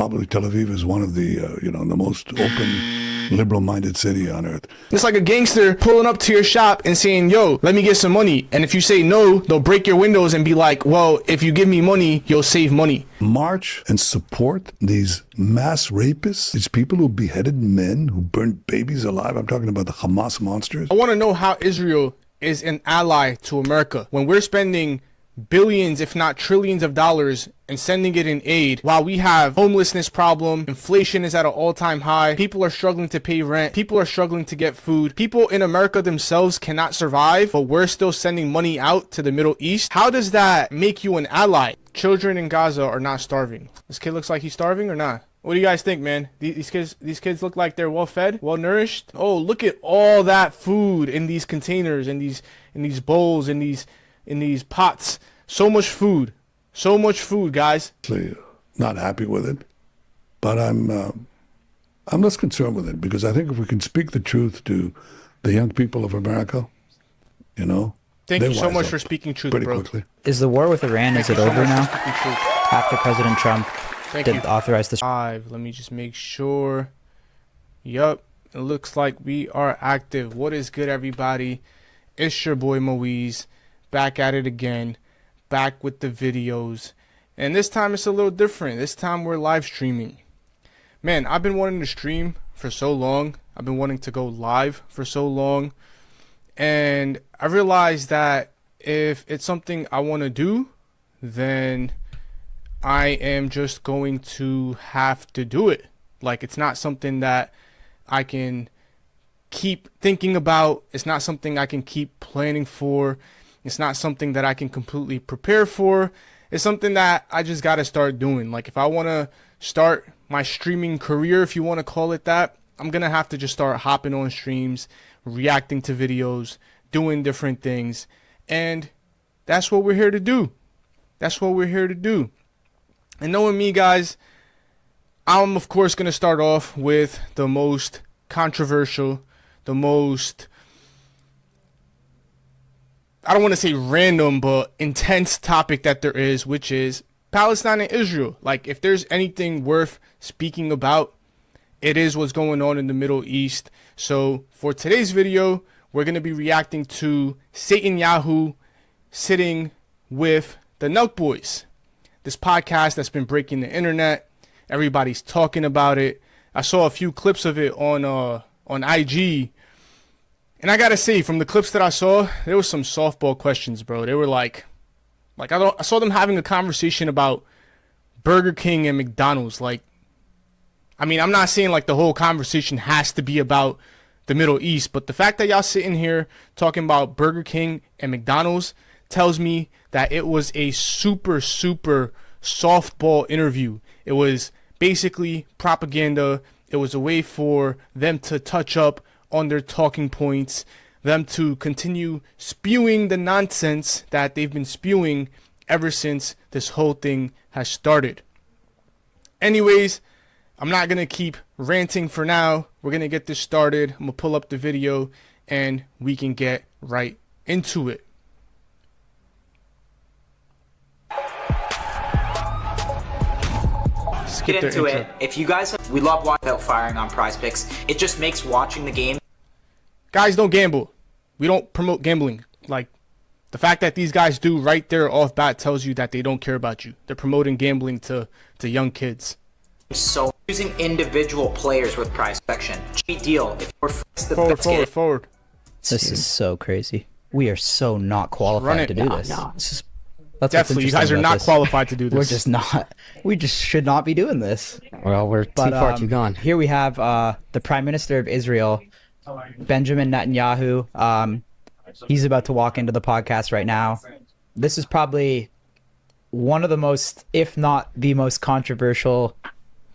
probably Tel Aviv is one of the, the most open, liberal-minded city on earth. It's like a gangster pulling up to your shop and saying, yo, let me get some money. And if you say no, they'll break your windows and be like, well, if you give me money, you'll save money. March and support these mass rapists, these people who beheaded men, who burned babies alive. I'm talking about the Hamas monsters. I want to know how Israel is an ally to America when we're spending billions, if not trillions of dollars and sending it in aid while we have homelessness problem, inflation is at an all-time high, people are struggling to pay rent, people are struggling to get food, people in America themselves cannot survive, but we're still sending money out to the Middle East. How does that make you an ally? Children in Gaza are not starving. This kid looks like he's starving or not? What do you guys think, man? These kids look like they're well fed, well nourished. Oh, look at all that food in these containers, in these bowls, in these pots. So much food, guys. Not happy with it, but I'm less concerned with it, because I think if we can speak the truth to the young people of America, Thank you so much for speaking truth, bro. Quickly. Is the war with Iran, is it over now? After President Trump did authorize this? Let me just make sure. Yup, it looks like we are active. What is good, everybody? It's your boy Moise, back at it again, back with the videos. And this time it's a little different. This time we're live streaming. Man, I've been wanting to stream for so long. I've been wanting to go live for so long. And I realized that if it's something I want to do, then I am just going to have to do it. Like, it's not something that I can keep thinking about. It's not something I can keep planning for. It's not something that I can completely prepare for. It's something that I just got to start doing. Like, if I want to start my streaming career, if you want to call it that, I'm going to have to just start hopping on streams, reacting to videos, doing different things. And that's what we're here to do. That's what we're here to do. And knowing me, guys, I'm of course going to start off with the most controversial, the most, I don't want to say random, but intense topic that there is, which is Palestine and Israel. Like, if there's anything worth speaking about, it is what's going on in the Middle East. So for today's video, we're going to be reacting to Netanyahu sitting with the Nelk Boys. This podcast that's been breaking the internet. Everybody's talking about it. I saw a few clips of it on IG. And I got to say, from the clips that I saw, there was some softball questions, bro. They were like I saw them having a conversation about Burger King and McDonald's. Like, I mean, I'm not saying like the whole conversation has to be about the Middle East, but the fact that y'all sitting here talking about Burger King and McDonald's tells me that it was a super softball interview. It was basically propaganda. It was a way for them to touch up on their talking points, them to continue spewing the nonsense that they've been spewing ever since this whole thing has started. Anyways, I'm not going to keep ranting for now. We're going to get this started. I'm going to pull up the video and we can get right into it. Get into it. If you guys, we love watching without firing on Prize Picks. It just makes watching the game. Guys, don't gamble. We don't promote gambling. Like, the fact that these guys do right there off bat tells you that they don't care about you. They're promoting gambling to young kids. So using individual players with prize section, cheap deal. If we're forward. This is so crazy. We are so not qualified to do this. That's definitely, you guys are not qualified to do this. We're just not. We just should not be doing this. Well, we're too far too gone. Here we have the Prime Minister of Israel, Benjamin Netanyahu. He's about to walk into the podcast right now. This is probably one of the most, if not the most controversial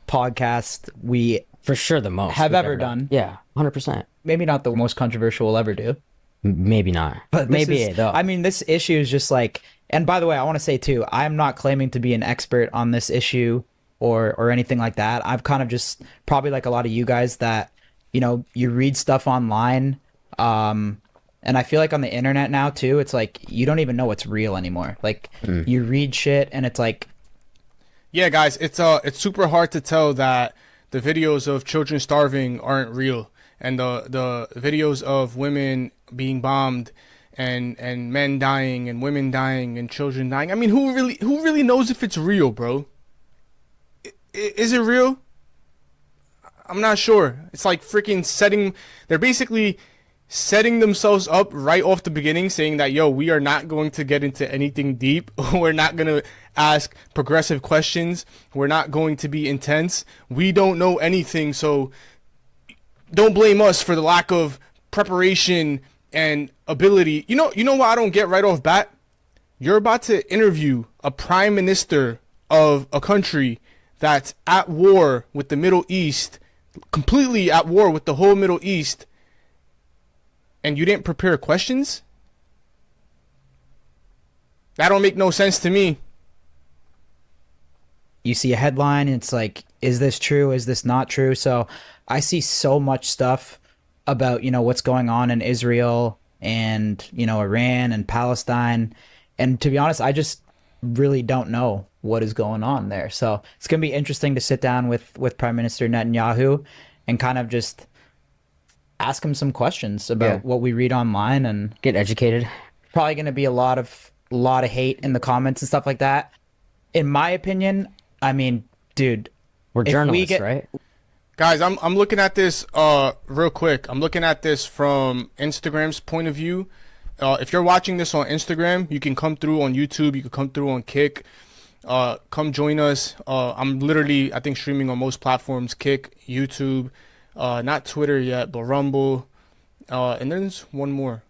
podcast we for sure the most have ever done. Yeah, 100%. Maybe not the most controversial we'll ever do. Maybe not. But maybe though. I mean, this issue is just like, and by the way, I want to say too, I'm not claiming to be an expert on this issue or anything like that. I've kind of just, probably like a lot of you guys that, you read stuff online. And I feel like on the internet now too, it's like, you don't even know what's real anymore. Like you read shit and it's like, Yeah, guys, it's super hard to tell that the videos of children starving aren't real, and the videos of women being bombed and men dying and women dying and children dying. I mean, who really knows if it's real, bro? Is it real? I'm not sure. It's like freaking they're basically setting themselves up right off the beginning, saying that, yo, we are not going to get into anything deep. We're not going to ask progressive questions. We're not going to be intense. We don't know anything, so don't blame us for the lack of preparation and ability. You know what I don't get right off bat? You're about to interview a prime minister of a country that's at war with the Middle East, completely at war with the whole Middle East, and you didn't prepare questions? That don't make no sense to me. You see a headline and it's like, is this true? Is this not true? So I see so much stuff about, what's going on in Israel and, Iran and Palestine. And to be honest, I just really don't know what is going on there. So it's going to be interesting to sit down with Prime Minister Netanyahu and kind of just ask him some questions about what we read online, and Get educated. probably going to be a lot of hate in the comments and stuff like that. In my opinion, I mean, dude, We're if journalists, right? Guys, I'm looking at this real quick. I'm looking at this from Instagram's point of view. If you're watching this on Instagram, you can come through on YouTube. You can come through on Kick. Come join us. I'm literally, I think, streaming on most platforms: Kick, YouTube, not Twitter yet, but Rumble. And there's one more.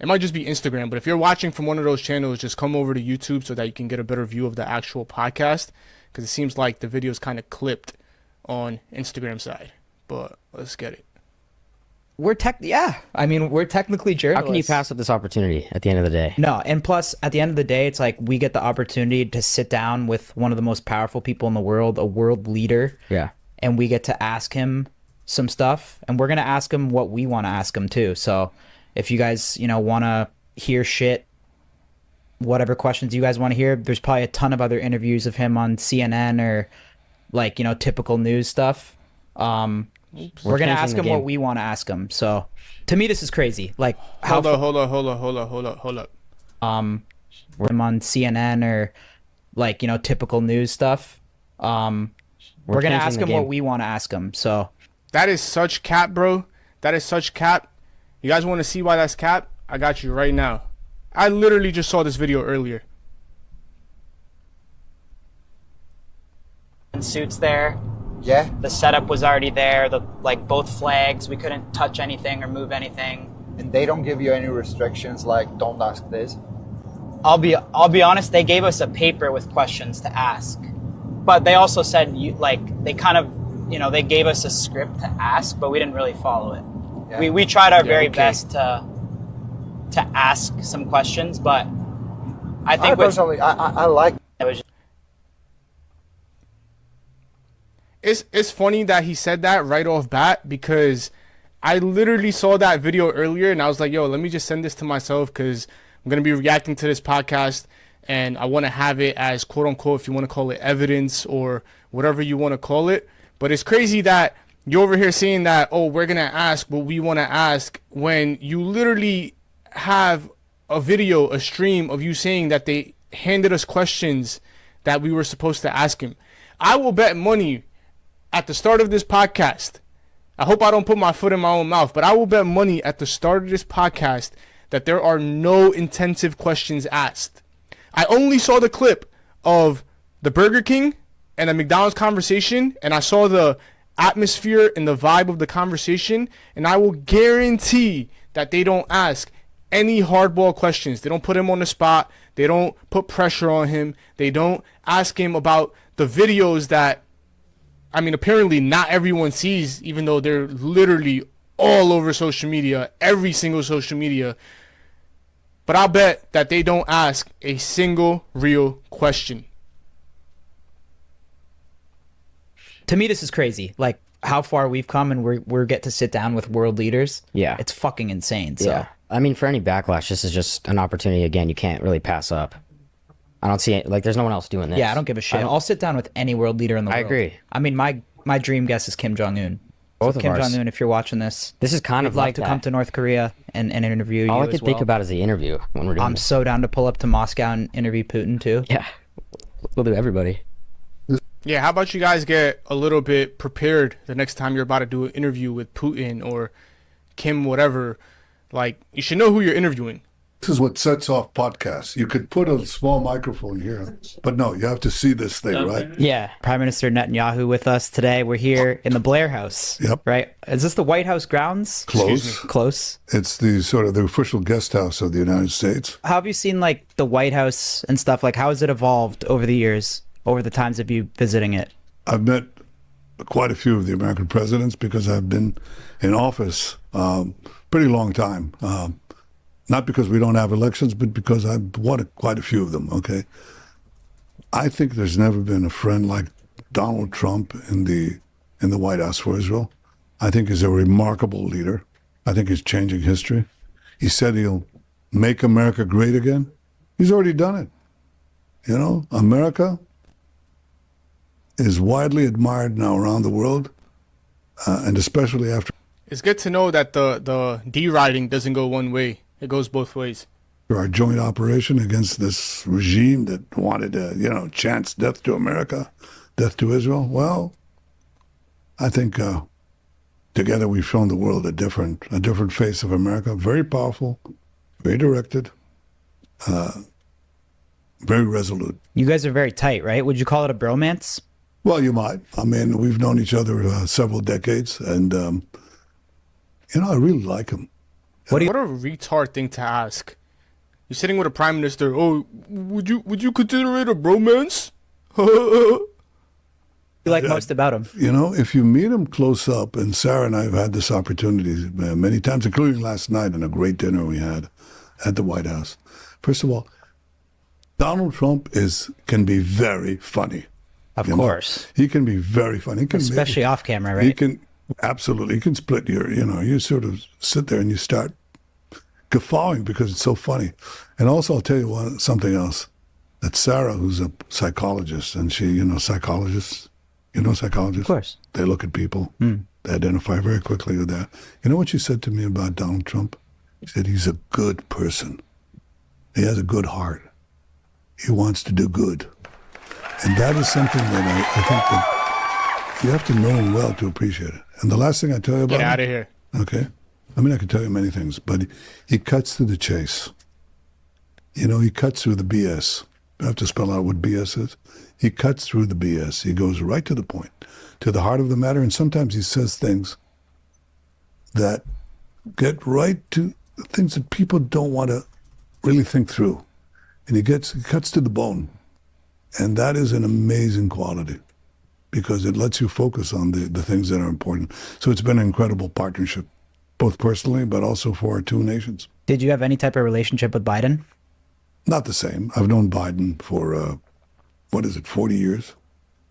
It might just be Instagram. But if you're watching from one of those channels, just come over to YouTube so that you can get a better view of the actual podcast, because it seems like the video is kind of clipped on Instagram side. But let's get it. we're technically journalists. How can you pass up this opportunity at the end of the day? No, and plus, at the end of the day, it's like we get the opportunity to sit down with one of the most powerful people in the world, a world leader. Yeah. And we get to ask him some stuff, and we're going to ask him what we want to ask him too. So if you guys, want to hear shit, whatever questions you guys want to hear, there's probably a ton of other interviews of him on CNN or like, typical news stuff. We're going to ask him what we want to ask him. So to me, this is crazy. Like, Hold up. we're him on CNN or like, typical news stuff. We're going to ask him what we want to ask him. So that is such cap, bro. That is such cap. You guys want to see why that's cap? I got you right now. I literally just saw this video earlier. Suits there. Yeah. The setup was already there. Both flags. We couldn't touch anything or move anything. And they don't give you any restrictions like don't ask this. I'll be honest. They gave us a paper with questions to ask, but they also said they kind of they gave us a script to ask, but we didn't really follow it. Yeah. We tried our very best to ask some questions, but I think personally I like. it was. It's funny that he said that right off bat, because I literally saw that video earlier and I was like, yo, let me just send this to myself because I'm going to be reacting to this podcast and I want to have it as quote unquote, if you want to call it evidence or whatever you want to call it. But it's crazy that you're over here saying that, oh, we're going to ask what we want to ask, when you literally have a video, a stream of you saying that they handed us questions that we were supposed to ask him. I will bet money at the start of this podcast, I hope I don't put my foot in my own mouth, but I will bet money at the start of this podcast that there are no intensive questions asked. I only saw the clip of the Burger King and the McDonald's conversation, and I saw the atmosphere and the vibe of the conversation, and I will guarantee that they don't ask any hardball questions. They don't put him on the spot. They don't put pressure on him. They don't ask him about the videos that, I mean, apparently not everyone sees, even though they're literally all over social media, every single social media. But I'll bet that they don't ask a single real question. to me, this is crazy. Like how far we've come, and we're get to sit down with world leaders. Yeah. It's fucking insane. So. Yeah. I mean, for any backlash, this is just an opportunity, again, you can't really pass up. I don't see it. Like, there's no one else doing this. Yeah, I don't give a shit. I'll sit down with any world leader in the I world. agree. I mean, my dream guess is Kim Jong-un. Both So of Kim ours. Jong-un, if you're watching this, This is kind I'd of like like to that. come to North Korea and interview All you I can as think well. about is the interview when we're doing I'm this. so down to pull up to Moscow and interview Putin too. Yeah, we'll do everybody. Yeah, how about you guys get a little bit prepared the next time you're about to do an interview with Putin or Kim, whatever. Like, you should know who you're interviewing. This is what sets off podcasts. You could put a small microphone here, but no, you have to see this thing, right? Yeah, Prime Minister Netanyahu with us today. We're here in the Blair House. Yep. Right? Is this the White House grounds? Close. Close. It's the sort of the official guest house of the United States. How have you seen like the White House and stuff? Like, how has it evolved over the years, over the times of you visiting it? I've met quite a few of the American presidents because I've been in office pretty long time. Not because we don't have elections, but because I've won quite a few of them, okay? I think there's never been a friend like Donald Trump in the White House for Israel. I think he's a remarkable leader. I think he's changing history. He said he'll make America great again. He's already done it. You know, America is widely admired now around the world, and especially after It's good to know that the deriding doesn't go one way. It goes both ways. our joint operation against this regime that wanted to, chant death to America, death to Israel. Well, I think together we've shown the world a different face of America. Very powerful, very directed, very resolute. You guys are very tight, right? Would you call it a bromance? Well, you might. I mean, we've known each other several decades, and I really like him. What a retard thing to ask. You're sitting with a prime minister. Oh, would you consider it a bromance? You like most about him? If you meet him close up, and Sarah and I have had this opportunity many times, including last night in a great dinner we had at the White House. First of all, Donald Trump can be very funny. Of You know, course. he can be very funny. He can Especially off camera, right? He can absolutely. He can split you sort of sit there and you start guffawing because it's so funny. And also, I'll tell you something else. That Sarah, who's a psychologist, and she, psychologists, psychologists. Of course. They look at people. They identify very quickly with that. You know what she said to me about Donald Trump? She said he's a good person. He has a good heart. He wants to do good. And that is something that I think that you have to know him well to appreciate it. And the last thing I tell you about Get out him, of here. okay? I mean, I could tell you many things, but he cuts to the chase. He cuts through the BS. I have to spell out what BS is. He cuts through the BS. He goes right to the point, to the heart of the matter, and sometimes he says things that get right to things that people don't want to really think through. And he cuts to the bone. And that is an amazing quality because it lets you focus on the things that are important. So it's been an incredible partnership, both personally, but also for our two nations. Did you have any type of relationship with Biden? Not the same. I've known Biden for, 40 years?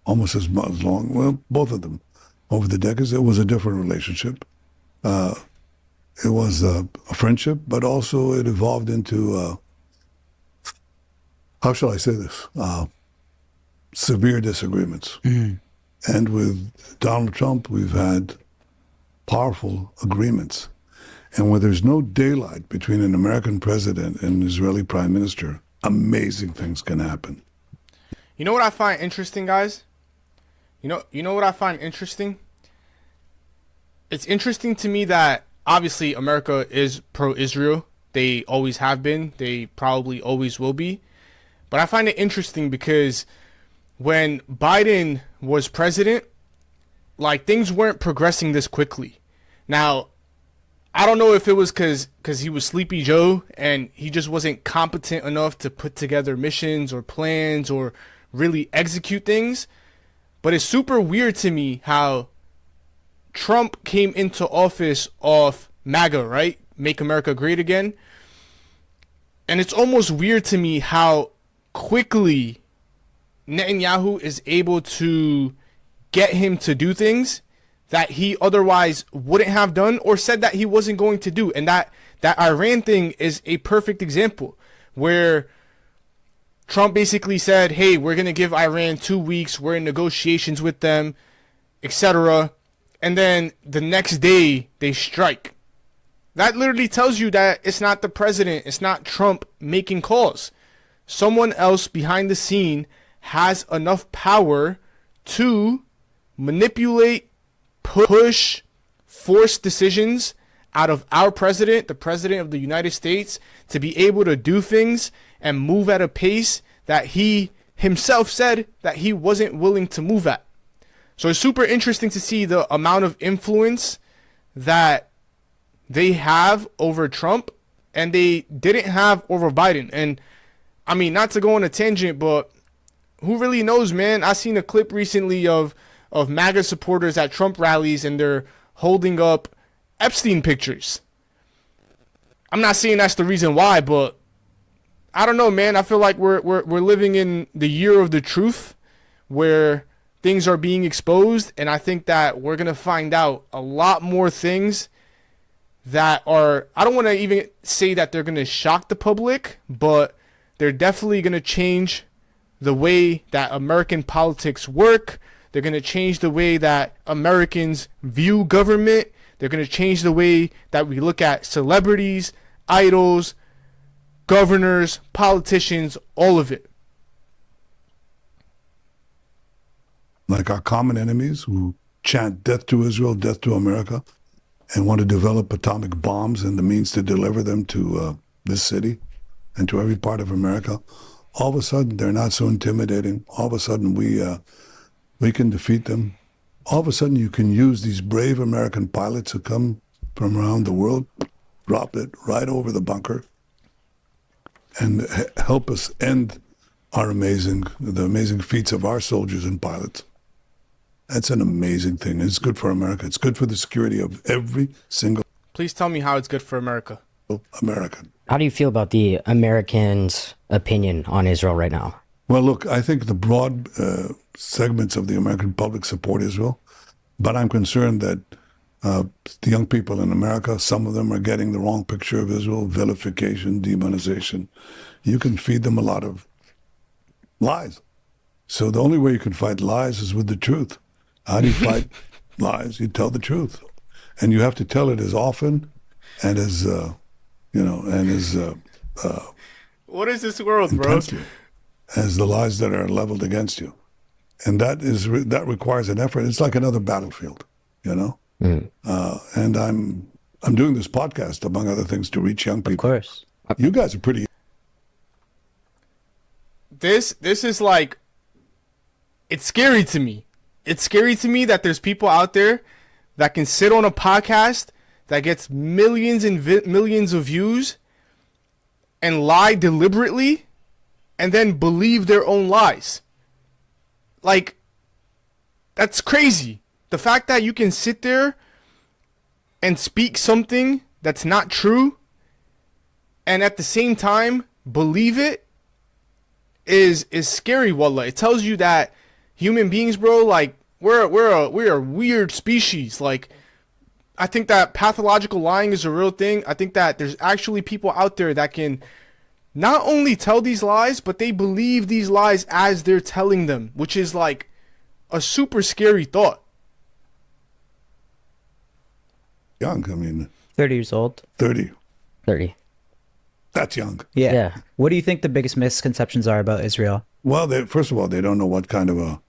Almost as long. Well, both of them. Over the decades, it was a different relationship. It was a friendship, but also it evolved into, how shall I say this? Severe disagreements. And with Donald Trump, we've had powerful agreements. And where there's no daylight between an American president and an Israeli prime minister, amazing things can happen. You know what I find interesting, guys? You know what I find interesting? It's interesting to me that obviously America is pro-Israel. They always have been. They probably always will be. But I find it interesting because when Biden was president, like, things weren't progressing this quickly. Now, I don't know if it was because he was Sleepy Joe and he just wasn't competent enough to put together missions or plans or really execute things. But it's super weird to me how Trump came into office off MAGA, right? Make America Great Again. And it's almost weird to me how quickly Netanyahu is able to get him to do things that he otherwise wouldn't have done or said that he wasn't going to do. And that Iran thing is a perfect example where Trump basically said, hey, we're going to give Iran 2 weeks. We're in negotiations with them, etc. And then the next day they strike. That literally tells you that it's not the president, it's not Trump making calls. Someone else behind the scene has enough power to manipulate, push, force decisions out of our president, the president of the United States, to be able to do things and move at a pace that he himself said that he wasn't willing to move at. So it's super interesting to see the amount of influence that they have over Trump and they didn't have over Biden. And I mean, not to go on a tangent, but who really knows, man? I seen a clip recently of MAGA supporters at Trump rallies and they're holding up Epstein pictures. I'm not saying that's the reason why, but I don't know, man. I feel like we're living in the year of the truth where things are being exposed, and I think that we're going to find out a lot more things that are, I don't want to even say that they're going to shock the public, but they're definitely going to change the way that American politics work. They're going to change the way that Americans view government. They're going to change the way that we look at celebrities, idols, governors, politicians, all of it. Like our common enemies who chant death to Israel, death to America, and want to develop atomic bombs and the means to deliver them to this city and to every part of America. All of a sudden, they're not so intimidating. All of a sudden, we can defeat them. All of a sudden, you can use these brave American pilots who come from around the world, drop it right over the bunker, and help us end the amazing feats of our soldiers and pilots. That's an amazing thing. It's good for America. It's good for the security of every single Please tell me how it's good for America. American. How do you feel about the Americans' opinion on Israel right now? Well, look, I think the broad segments of the American public support Israel, but I'm concerned that the young people in America, some of them are getting the wrong picture of Israel, vilification, demonization. You can feed them a lot of lies. So the only way you can fight lies is with the truth. How do you fight lies? You tell the truth. And you have to tell it as often and as, What is this world, bro? intensely as the lies that are leveled against you. And that requires an effort. It's like another battlefield, you know? And I'm doing this podcast, among other things, to reach young people. Of course. You guys are pretty. This is like, it's scary to me. It's scary to me that there's people out there that can sit on a podcast that gets millions and millions of views and lie deliberately and then believe their own lies. Like, that's crazy. The fact that you can sit there and speak something that's not true and at the same time believe it is scary, wallah. It tells you that human beings, bro, like we're a weird species. Like, I think that pathological lying is a real thing. I think that there's actually people out there that can not only tell these lies, but they believe these lies as they're telling them, which is like a super scary thought. Young, I mean. 30 years old. 30. 30. That's young. Yeah. Yeah. What do you think the biggest misconceptions are about Israel? Well, first of all, they don't know what kind of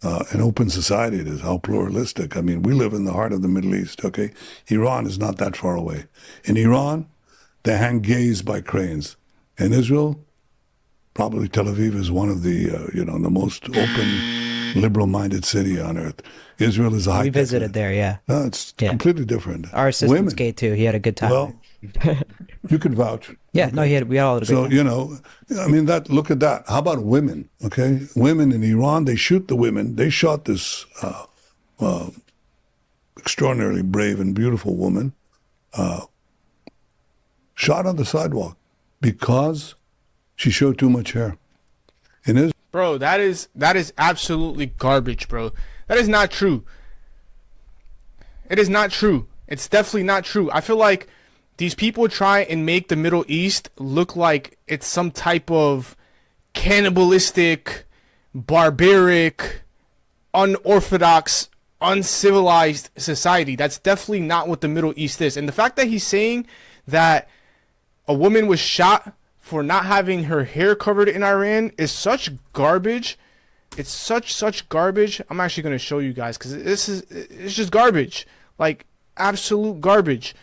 an open society it is, how pluralistic. I mean, we live in the heart of the Middle East, okay? Iran is not that far away. In Iran, they hang gays by cranes. In Israel, probably Tel Aviv is one of the, the most open, liberal-minded city on earth. Israel is a high. We visited there, yeah. No, it's completely different. Our assistant's gay too. He had a good time. Well, you could vouch. Yeah, no, we had all the So, look at that. How about women, okay? Women in Iran, they shoot the women. They shot this extraordinarily brave and beautiful woman, shot on the sidewalk because she showed too much hair. In Israel, Bro, that is absolutely garbage, bro. That is not true. It is not true. It's definitely not true. I feel like these people try and make the Middle East look like it's some type of cannibalistic, barbaric, unorthodox, uncivilized society. That's definitely not what the Middle East is. And the fact that he's saying that a woman was shot for not having her hair covered in Iran is such garbage. It's such garbage. I'm actually going to show you guys because it's just garbage. Like absolute garbage.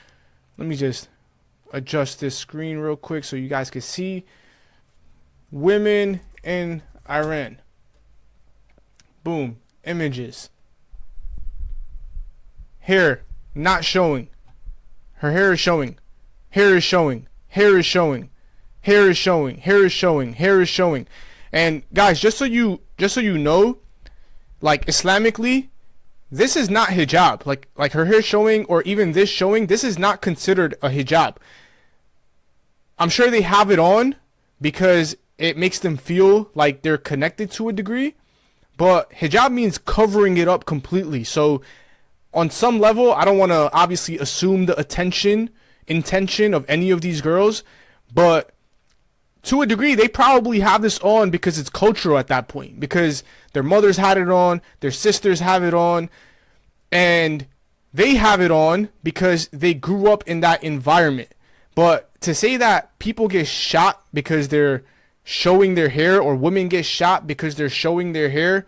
Let me just adjust this screen real quick so you guys can see women in Iran. Boom. Images. Hair not showing. Her hair is showing. Hair is showing. Hair is showing. Hair is showing. Hair is showing. Hair is showing. And guys, just so you know, like Islamically, this is not hijab. Like her hair showing or even this showing, this is not considered a hijab. I'm sure they have it on because it makes them feel like they're connected to a degree, but hijab means covering it up completely. So on some level, I don't want to obviously assume the intention of any of these girls, but to a degree, they probably have this on because it's cultural at that point, because their mothers had it on, their sisters have it on, and they have it on because they grew up in that environment. But to say that people get shot because they're showing their hair, or women get shot because they're showing their hair,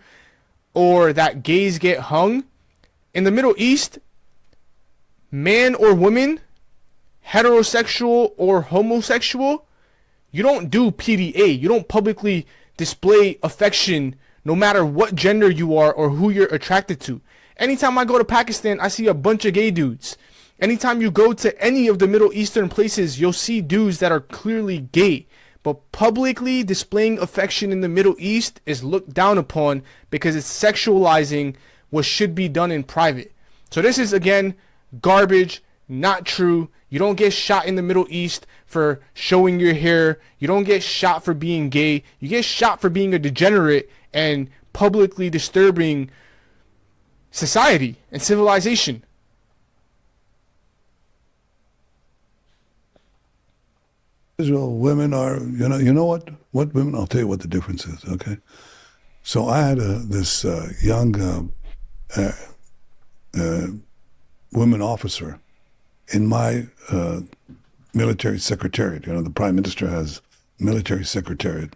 or that gays get hung, in the Middle East, man or woman, heterosexual or homosexual, you don't do PDA. You don't publicly display affection no matter what gender you are or who you're attracted to. Anytime I go to Pakistan, I see a bunch of gay dudes. Anytime you go to any of the Middle Eastern places, you'll see dudes that are clearly gay. But publicly displaying affection in the Middle East is looked down upon because it's sexualizing what should be done in private. So this is, again, garbage, not true. You don't get shot in the Middle East for showing your hair. You don't get shot for being gay. You get shot for being a degenerate and publicly disturbing society and civilization. Israel women are, you know what women, I'll tell you what the difference is, okay? So I had this young women officer in my military secretariat. The Prime Minister has military secretariat,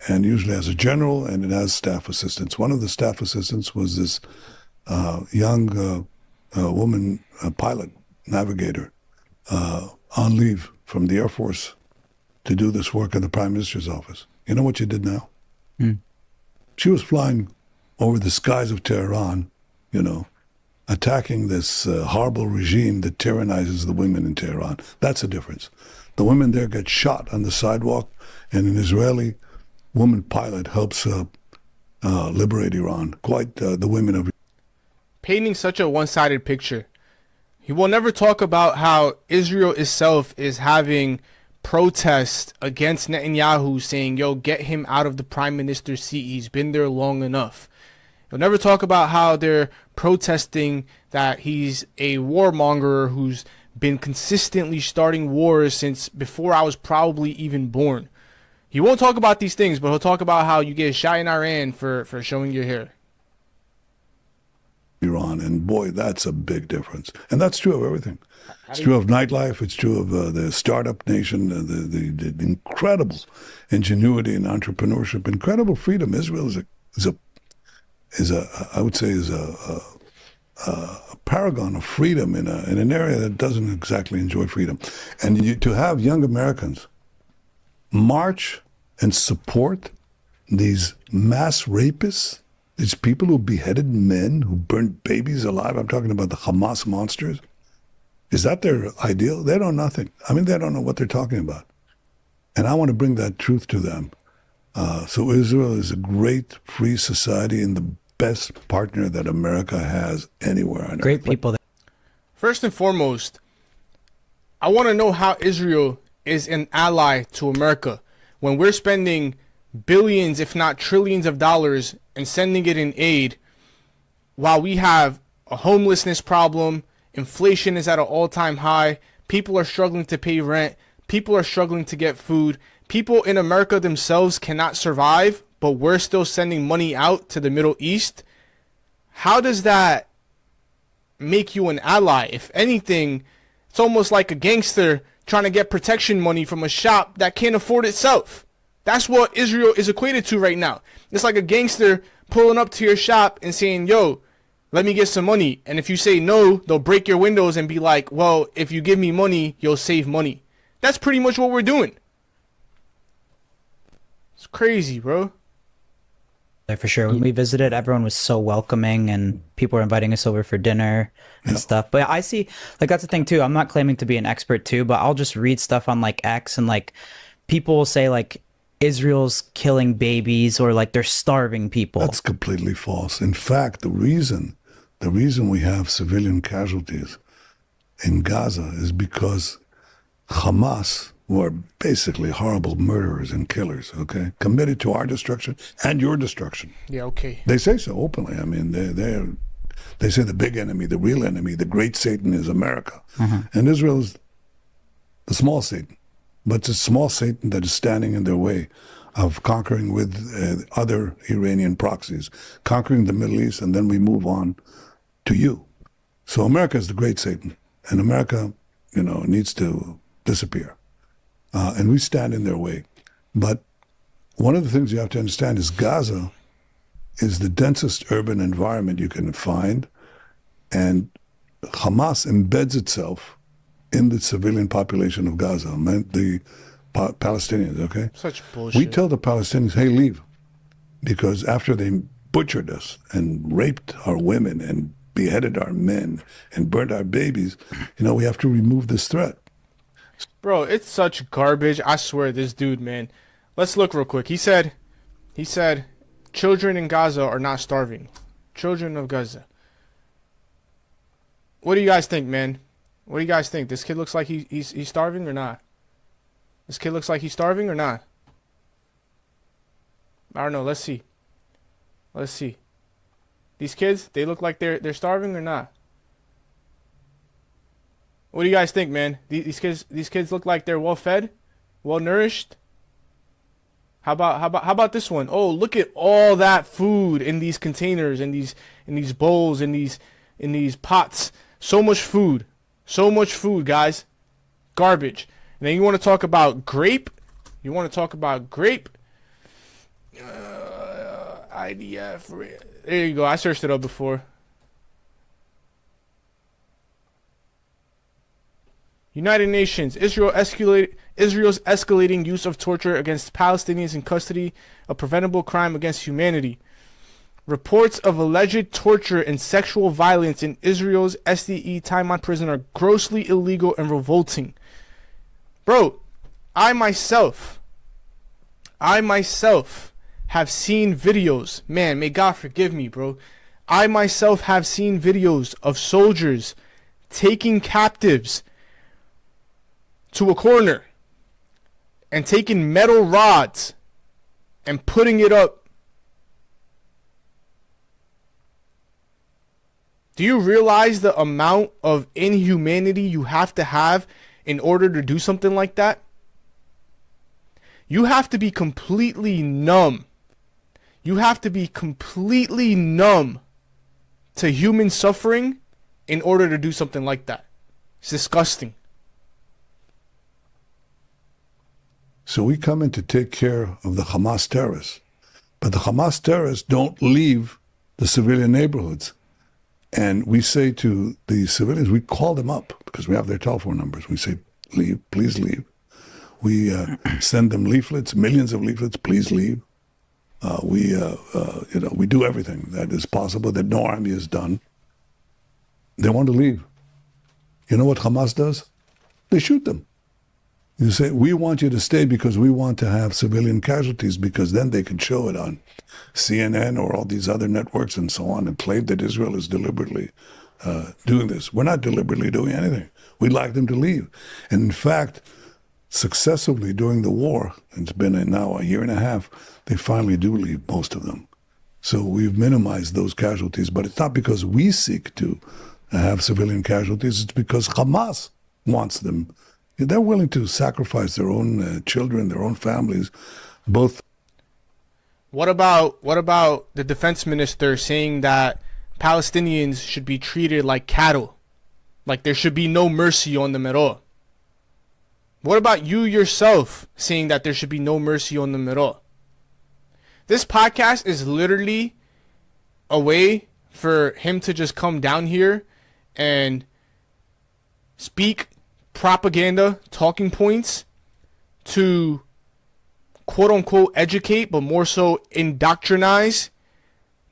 and usually has a general and it has staff assistants. One of the staff assistants was this young woman pilot, navigator, on leave from the Air Force to do this work in the Prime Minister's office. You know what she did now? She was flying over the skies of Tehran, attacking this horrible regime that tyrannizes the women in Tehran. That's the difference. The women there get shot on the sidewalk, and an Israeli woman pilot helps liberate Iran. Quite the women of... Painting such a one-sided picture. He will never talk about how Israel itself is having protests against Netanyahu, saying, yo, get him out of the prime minister's seat. He's been there long enough. He'll never talk about how they're protesting that he's a warmonger who's been consistently starting wars since before I was probably even born. He won't talk about these things, but he'll talk about how you get shot in Iran for showing your hair. Iran, and boy, that's a big difference. And that's true of everything. It's true of nightlife. It's true of the startup nation, the incredible ingenuity and entrepreneurship, incredible freedom. Israel is a paragon of freedom in an area that doesn't exactly enjoy freedom. And to have young Americans march and support these mass rapists, these people who beheaded men, who burned babies alive. I'm talking about the Hamas monsters. Is that their ideal? They know nothing. I mean, they don't know what they're talking about. And I want to bring that truth to them. So Israel is a great free society and the best partner that America has anywhere on earth. Great people. First and foremost, I want to know how Israel is an ally to America when we're spending billions, if not trillions of dollars and sending it in aid, while we have a homelessness problem, inflation is at an all-time high, people are struggling to pay rent, people are struggling to get food, people in America themselves cannot survive, but we're still sending money out to the Middle East, how does that make you an ally? If anything, it's almost like a gangster trying to get protection money from a shop that can't afford itself. That's what Israel is equated to right now. It's like a gangster pulling up to your shop and saying, yo, let me get some money. And if you say no, they'll break your windows and be like, well, if you give me money, you'll save money. That's pretty much what we're doing. It's crazy, bro. For sure. When we visited, everyone was so welcoming and people were inviting us over for dinner and stuff. But I see, like, that's the thing too. I'm not claiming to be an expert too, but I'll just read stuff on like X and like people will say like Israel's killing babies or like they're starving people. That's completely false. In fact, the reason we have civilian casualties in Gaza is because Hamas, who are basically horrible murderers and killers, okay, committed to our destruction and your destruction. Yeah, okay. They say so openly. I mean, they say the big enemy, the real enemy, the great Satan is America. And Israel is the small Satan. But it's a small Satan that is standing in their way of conquering with other Iranian proxies, conquering the Middle East, and then we move on to you. So America is the great Satan. And America, needs to disappear. And we stand in their way. But one of the things you have to understand is Gaza is the densest urban environment you can find, and Hamas embeds itself in the civilian population of Gaza, the Palestinians, okay? Such bullshit. We tell the Palestinians, hey, leave, because after they butchered us and raped our women and beheaded our men and burned our babies, we have to remove this threat. Bro, it's such garbage. I swear, this dude, man. Let's look real quick. He said, children in Gaza are not starving. Children of Gaza. What do you guys think, man? What do you guys think? This kid looks like he's starving or not? This kid looks like he's starving or not? I don't know. Let's see. Let's see. These kids, they look like they're starving or not? What do you guys think, man? These kids look like they're well fed, well nourished. How about this one? Oh, look at all that food in these containers, in these bowls, in these pots. So much food, guys. Garbage. And then you want to talk about grape? IDF. There you go. I searched it up before. United Nations, Israel's escalating use of torture against Palestinians in custody, a preventable crime against humanity. Reports of alleged torture and sexual violence in Israel's SDE Taimon prison are grossly illegal and revolting. Bro, I myself have seen videos. Man, may God forgive me, bro. I myself have seen videos of soldiers taking captives to a corner and taking metal rods and putting it up. Do you realize the amount of inhumanity you have to have in order to do something like that? You have to be completely numb. You have to be completely numb to human suffering in order to do something like that. It's disgusting. So we come in to take care of the Hamas terrorists. But the Hamas terrorists don't leave the civilian neighborhoods. And we say to the civilians, we call them up because we have their telephone numbers. We say, leave, please leave. We send them leaflets, millions of leaflets, please leave. We do everything that is possible that no army has done. They want to leave. You know what Hamas does? They shoot them. You say, we want you to stay because we want to have civilian casualties, because then they can show it on CNN or all these other networks and so on and claim that Israel is deliberately doing this. We're not deliberately doing anything. We'd like them to leave. And in fact, successively during the war, it's been now a year and a half, they finally do leave, most of them. So we've minimized those casualties, but it's not because we seek to have civilian casualties, it's because Hamas wants them They're willing to sacrifice their own children, their own families, both. What about the defense minister saying that Palestinians should be treated like cattle? Like there should be no mercy on them at all. What about you yourself saying that there should be no mercy on them at all? This podcast is literally a way for him to just come down here and speak propaganda talking points to quote unquote educate, but more so indoctrinize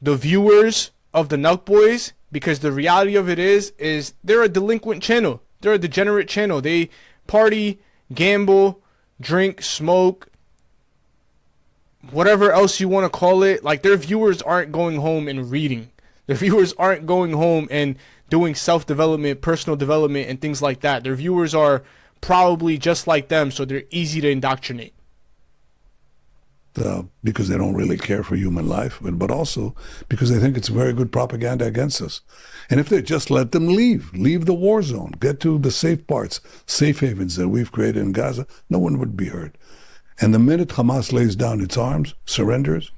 the viewers of the Nelk Boys, because the reality of it is they're a delinquent channel. They're a degenerate channel. They party, gamble, drink, smoke, whatever else you want to call it. Like, their viewers aren't going home and reading. Their viewers aren't going home and doing self-development, personal development, and things like that. Their viewers are probably just like them, so they're easy to indoctrinate. Because they don't really care for human life, but also because they think it's very good propaganda against us. And if they just let them leave the war zone, get to the safe parts, safe havens that we've created in Gaza, no one would be hurt. And the minute Hamas lays down its arms, surrenders,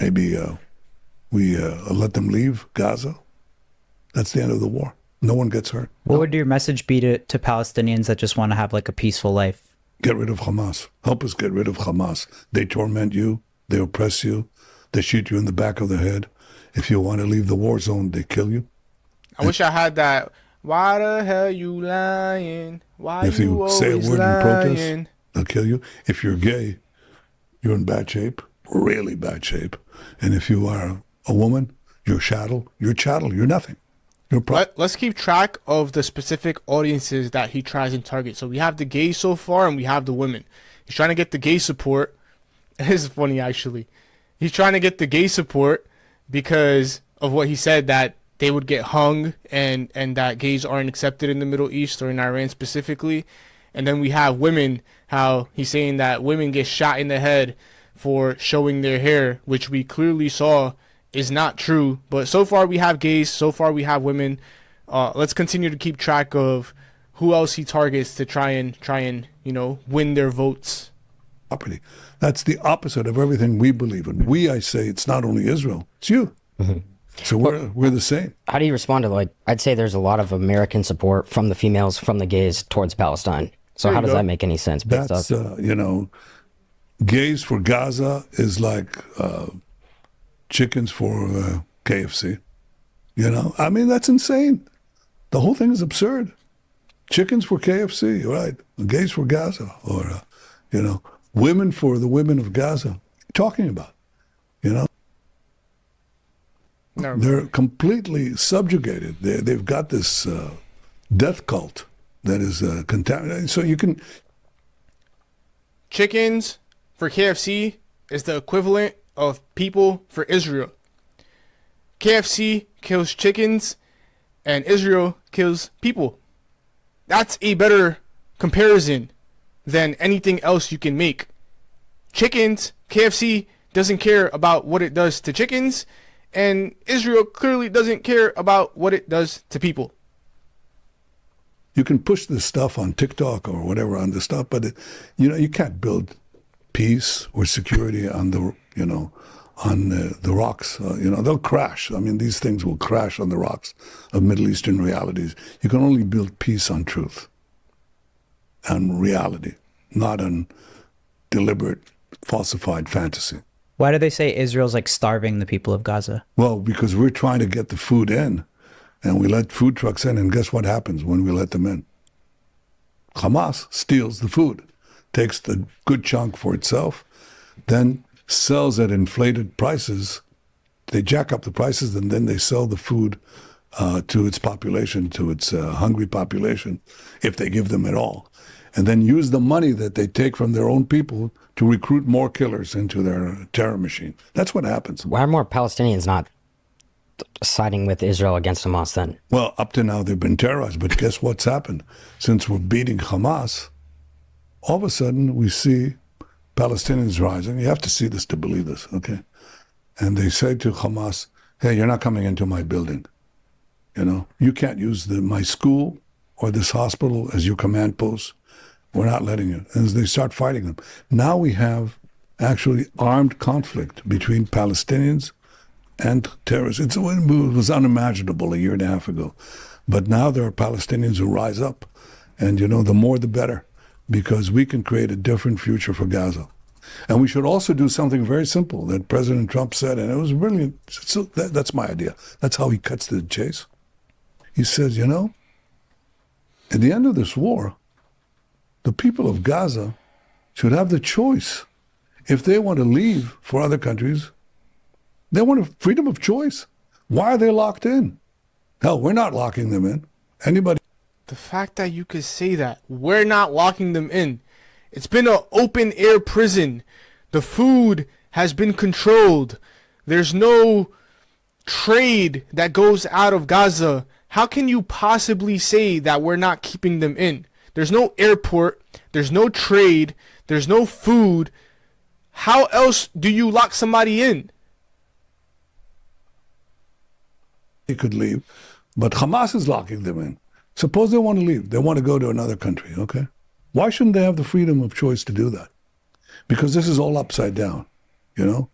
maybe we let them leave Gaza, that's the end of the war. No one gets hurt. What would your message be to Palestinians that just want to have like a peaceful life? Get rid of Hamas. Help us get rid of Hamas. They torment you. They oppress you. They shoot you in the back of the head. If you want to leave the war zone, they kill you. I wish I had that. Why the hell you lying? Why if you say a always word lying? in protest, they'll kill you. If you're gay, you're in bad shape, really bad shape. And if you are a woman, you're chattel. You're nothing. Let's keep track of the specific audiences that he tries and targets. So we have the gays so far, and we have the women. He's trying to get the gay support. It is funny, actually. He's trying to get the gay support because of what he said, that they would get hung and that gays aren't accepted in the Middle East or in Iran specifically. And then we have women, how he's saying that women get shot in the head for showing their hair, which we clearly saw is not true. But so far we have gays, so far we have women. Let's continue to keep track of who else he targets to try and win their votes. Property. That's the opposite of everything we believe in. I say, it's not only Israel, it's you. Mm-hmm. So we're the same. How do you respond to, I'd say there's a lot of American support from the females, from the gays towards Palestine. So how does that make any sense? That's, gays for Gaza is like chickens for KFC. I mean, that's insane. The whole thing is absurd. Chickens for KFC, right? Gays for Gaza, or, women for the women of Gaza. What are you talking about? No. They're completely subjugated. They've got this death cult that is contaminated. So you can... Chickens for KFC is the equivalent of people for Israel. KFC kills chickens and Israel kills people. That's a better comparison than anything else you can make. Chickens, KFC doesn't care about what it does to chickens, and Israel clearly doesn't care about what it does to people. You can push this stuff on TikTok or whatever on this stuff, but you can't build peace or security on the rocks. They'll crash. I mean, these things will crash on the rocks of Middle Eastern realities. You can only build peace on truth and reality, not on deliberate, falsified fantasy. Why do they say Israel's starving the people of Gaza? Well, because we're trying to get the food in, and we let food trucks in, and guess what happens when we let them in? Hamas steals the food, takes the good chunk for itself, then sells at inflated prices. They jack up the prices, and then they sell the food to its population, to its hungry population, if they give them at all. And then use the money that they take from their own people to recruit more killers into their terror machine. That's what happens. Why are more Palestinians not siding with Israel against Hamas then? Well, up to now they've been terrorized, but guess what's happened? Since we're beating Hamas, all of a sudden we see Palestinians rising. You have to see this to believe this, okay? And they say to Hamas, hey, you're not coming into my building. You can't use my school or this hospital as your command post. We're not letting you. And they start fighting them. Now we have actually armed conflict between Palestinians and terrorists. It was unimaginable a year and a half ago. But now there are Palestinians who rise up. And, the more the better, because we can create a different future for Gaza. And we should also do something very simple that President Trump said, and it was brilliant. So that's my idea. That's how he cuts to the chase. He says, at the end of this war, the people of Gaza should have the choice. If they want to leave for other countries, they want a freedom of choice. Why are they locked in? Hell, we're not locking them in. Anybody. The fact that you could say that, we're not locking them in. It's been an open air prison. The food has been controlled. There's no trade that goes out of Gaza. How can you possibly say that we're not keeping them in? There's no airport. There's no trade. There's no food. How else do you lock somebody in? They could leave, but Hamas is locking them in. Suppose they want to leave. They want to go to another country, okay? Why shouldn't they have the freedom of choice to do that? Because this is all upside down, The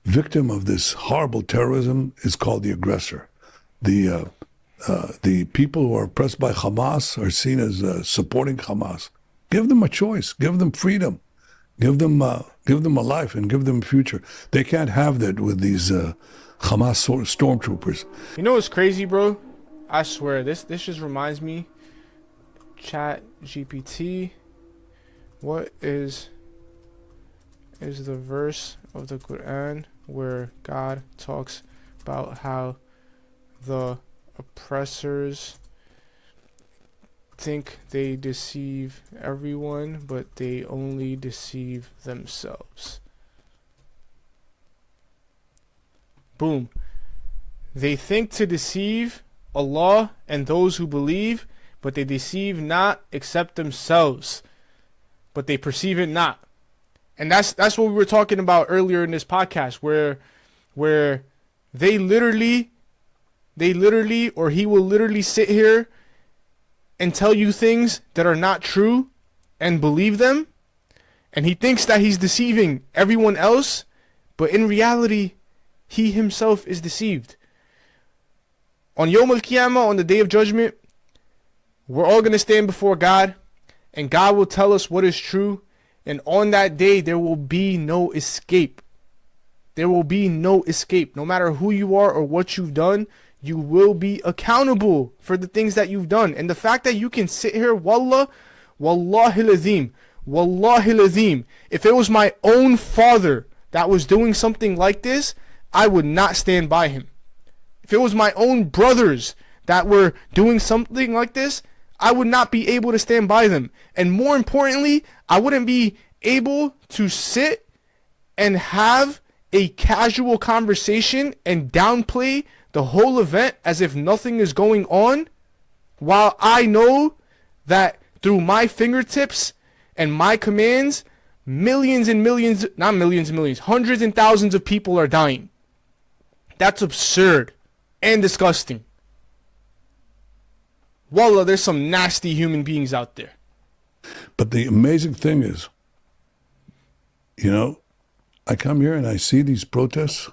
victim of this horrible terrorism is called the aggressor. The people who are oppressed by Hamas are seen as supporting Hamas. Give them a choice. Give them freedom. Give them a life and give them a future. They can't have that with these Hamas stormtroopers. You know what's crazy, bro? I swear, this just reminds me. Chat GPT. What is the verse of the Quran where God talks about how the oppressors think they deceive everyone, but they only deceive themselves? Boom. They think to deceive Allah and those who believe, but they deceive not except themselves, but they perceive it not. And that's what we were talking about earlier in this podcast, where they literally, or he will literally sit here and tell you things that are not true and believe them. And he thinks that he's deceiving everyone else, but in reality, he himself is deceived. On Yom Al-Qiyamah, on the Day of Judgment, we're all going to stand before God, and God will tell us what is true. And on that day, there will be no escape. There will be no escape. No matter who you are or what you've done, you will be accountable for the things that you've done. And the fact that you can sit here, wallahi lazim, if it was my own father that was doing something like this, I would not stand by him. If it was my own brothers that were doing something like this, I would not be able to stand by them. And more importantly, I wouldn't be able to sit and have a casual conversation and downplay the whole event as if nothing is going on, while I know that through my fingertips and my commands, millions and millions, not millions and millions, hundreds and thousands of people are dying. That's absurd and disgusting. Wallah, there's some nasty human beings out there. But the amazing thing is, I come here and I see these protests.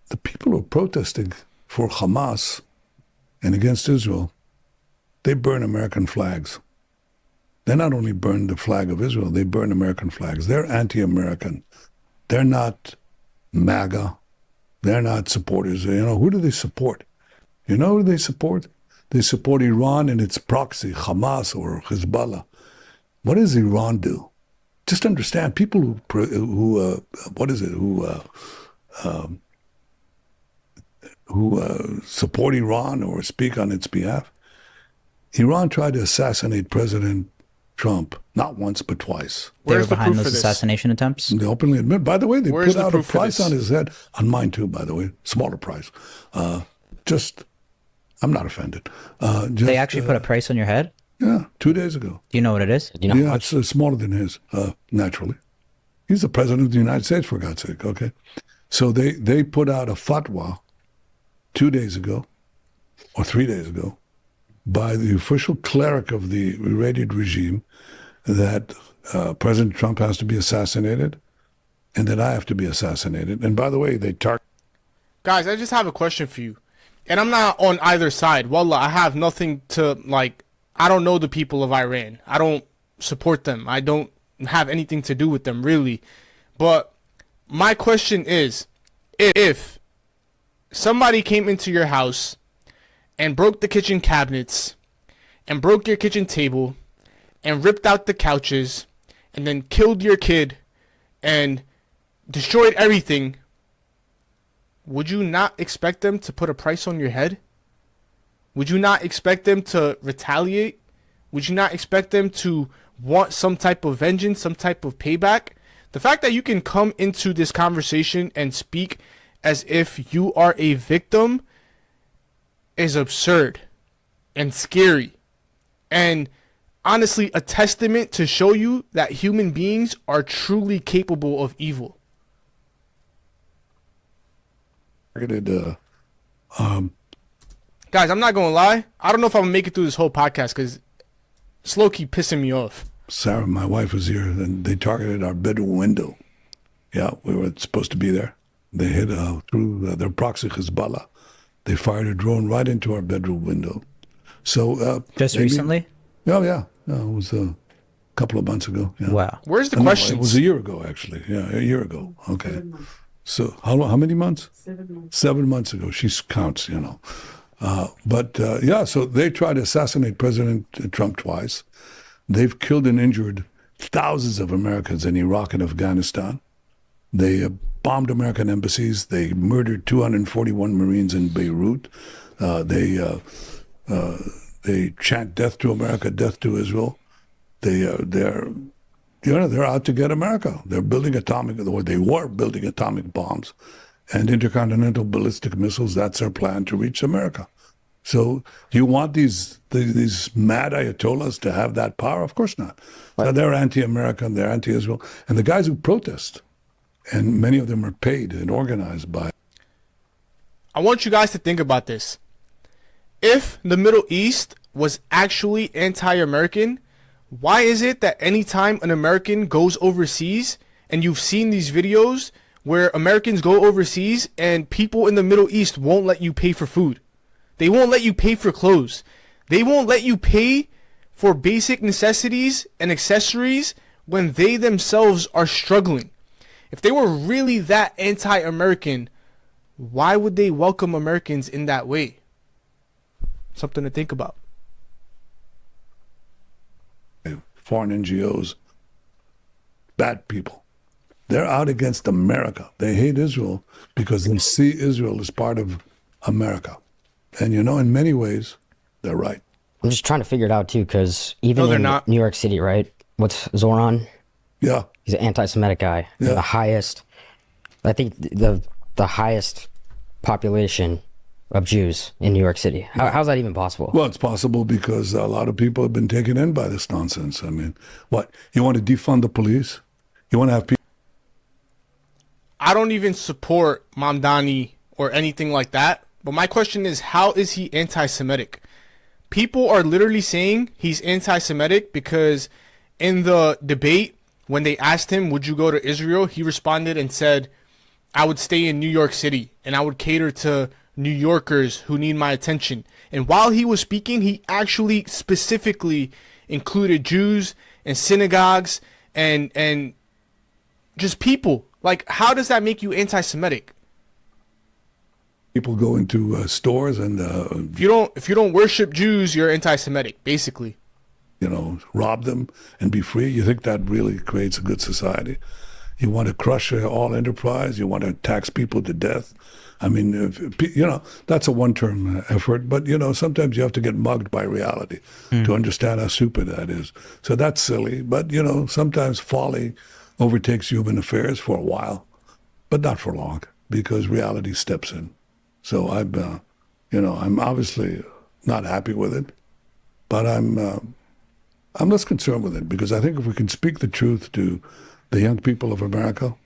The people who are protesting for Hamas and against Israel, they burn American flags. They not only burn the flag of Israel, they burn American flags. They're anti-American. They're not MAGA. They're not supporters. Who do they support? You know who they support? They support Iran and its proxy, Hamas or Hezbollah. What does Iran do? Just understand, people who support Iran or speak on its behalf. Iran tried to assassinate President Trump, not once but twice. They were Where's the behind proof those for this? assassination attempts. They openly admit. By the way, they Where's put the out a proof for price this? on his head, on mine too, by the way, smaller price. I'm not offended. They actually put a price on your head? Yeah, 2 days ago. Do you know what it is? Do you know how Yeah, much? it's smaller than his, naturally. He's the president of the United States, for God's sake, okay? So they put out a fatwa 2 days ago or 3 days ago, by the official cleric of the Iranian regime that President Trump has to be assassinated and that I have to be assassinated. And by the way, they target. Guys, I just have a question for you. And I'm not on either side. Wallah, I have nothing to, like, I don't know the people of Iran. I don't support them. I don't have anything to do with them, really. But my question is, if somebody came into your house and broke the kitchen cabinets and broke your kitchen table and ripped out the couches and then killed your kid and destroyed everything, would you not expect them to put a price on your head? Would you not expect them to retaliate? Would you not expect them to want some type of vengeance, some type of payback? The fact that you can come into this conversation and speak as if you are a victim is absurd and scary. And honestly, a testament to show you that human beings are truly capable of evil. Guys, I'm not gonna lie. I don't know if I'm gonna make it through this whole podcast because it's low-key pissing me off. Sarah, my wife, was here, and they targeted our bedroom window. Yeah, we were supposed to be there. They hit through their proxy Hezbollah. They fired a drone right into our bedroom window. So just recently? Yeah. It was a couple of months ago. Yeah. Wow. Where's the No, questions? it was a year ago, actually. Yeah, a year ago. Okay. So how many months? 7 months ago. She counts, you know. So they tried to assassinate President Trump twice. They've killed and injured thousands of Americans in Iraq and Afghanistan. They bombed American embassies. They murdered 241 Marines in Beirut. They chant death to America, death to Israel. They're out to get America. They were building atomic bombs and intercontinental ballistic missiles. That's their plan to reach America. So do you want these mad ayatollahs to have that power? Of course not. So they're anti-American, they're anti-Israel. And the guys who protest, and many of them are paid and organized by. I want you guys to think about this. If the Middle East was actually anti-American, why is it that anytime an American goes overseas, and you've seen these videos where Americans go overseas and people in the Middle East won't let you pay for food? They won't let you pay for clothes. They won't let you pay for basic necessities and accessories when they themselves are struggling. If they were really that anti-American, why would they welcome Americans in that way? Something to think about. Foreign NGOs, bad people. They're out against America. They hate Israel because they see Israel as part of America. And in many ways, they're right. I'm just trying to figure it out too, because even they're in not. New York City, right? What's Zoran? Yeah. He's an anti-Semitic guy. Yeah. The highest, I think the highest population of Jews in New York City. How's that even possible? Well, it's possible because a lot of people have been taken in by this nonsense. I mean, what? You want to defund the police? You want to have people? I don't even support Mamdani or anything like that. But my question is, how is he anti-Semitic? People are literally saying he's anti-Semitic because in the debate, when they asked him, would you go to Israel? He responded and said, I would stay in New York City and I would cater to New Yorkers who need my attention. And while he was speaking, he actually specifically included Jews and synagogues and just people. Like, how does that make you anti-Semitic? People go into stores and if you don't worship Jews, you're anti-Semitic, basically. Rob them and be free. You think that really creates a good society? You want to crush all enterprise. You want to tax people to death. I mean, that's a one-term effort. But sometimes you have to get mugged by reality to understand how stupid that is. So that's silly. But sometimes folly overtakes human affairs for a while, but not for long, because reality steps in. So I'm obviously not happy with it, but I'm less concerned with it because I think if we can speak the truth to the young people of America,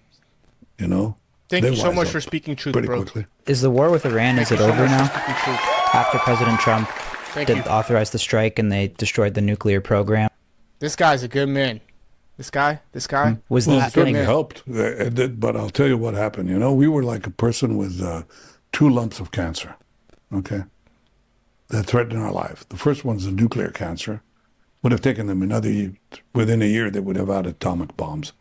Thank you so much for speaking truth, pretty bro. quickly. Is the war with Iran, is it over now? Speaking truth. after President Trump Thank you. authorized the strike and they destroyed the nuclear program. This guy's a good man. This guy. Was Well, it that certainly man. helped. It did, but I'll tell you what happened. You know, we were like a person with 2 lumps of cancer, okay, that threatened our life. The first one's the nuclear cancer. Would have taken them within a year, they would have had atomic bombs,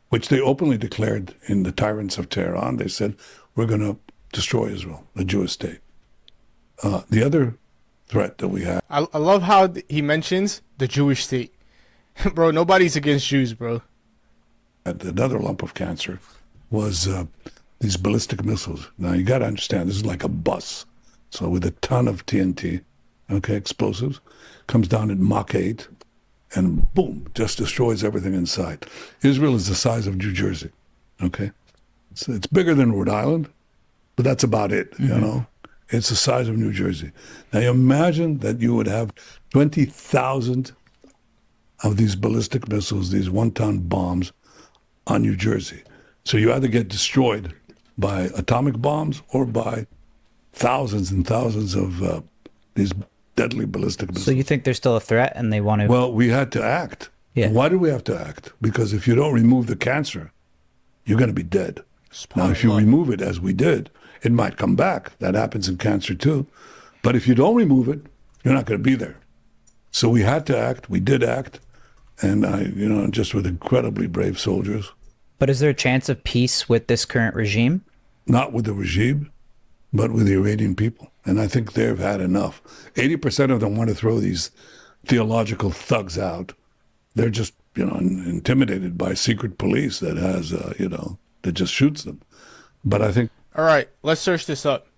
which they openly declared in the tyrants of Tehran. They said, we're going to destroy Israel, the Jewish state. The other threat that we had, I love how he mentions the Jewish state. Bro, nobody's against Jews, bro. another lump of cancer, was these ballistic missiles. Now, you got to understand, this is like a bus. So with a ton of TNT, okay, explosives, comes down at Mach 8, and boom, just destroys everything in sight. Israel is the size of New Jersey, okay? So it's bigger than Rhode Island, but that's about it, you know? It's the size of New Jersey. Now, you imagine that you would have 20,000 of these ballistic missiles, these one-ton bombs on New Jersey. So you either get destroyed by atomic bombs or by thousands and thousands of these deadly ballistic missiles. So you think there's still a threat and they want to... Well, we had to act. Yeah. Why do we have to act? Because if you don't remove the cancer, you're going to be dead. Now, if you remove it, as we did, it might come back. That happens in cancer too. But if you don't remove it, you're not going to be there. So we had to act. We did act. And just with incredibly brave soldiers. But is there a chance of peace with this current regime? Not with the regime, but with the Iranian people. And I think they've had enough. 80% of them want to throw these theological thugs out. They're just, intimidated by secret police that has, that just shoots them. But I think... All right, let's search this up.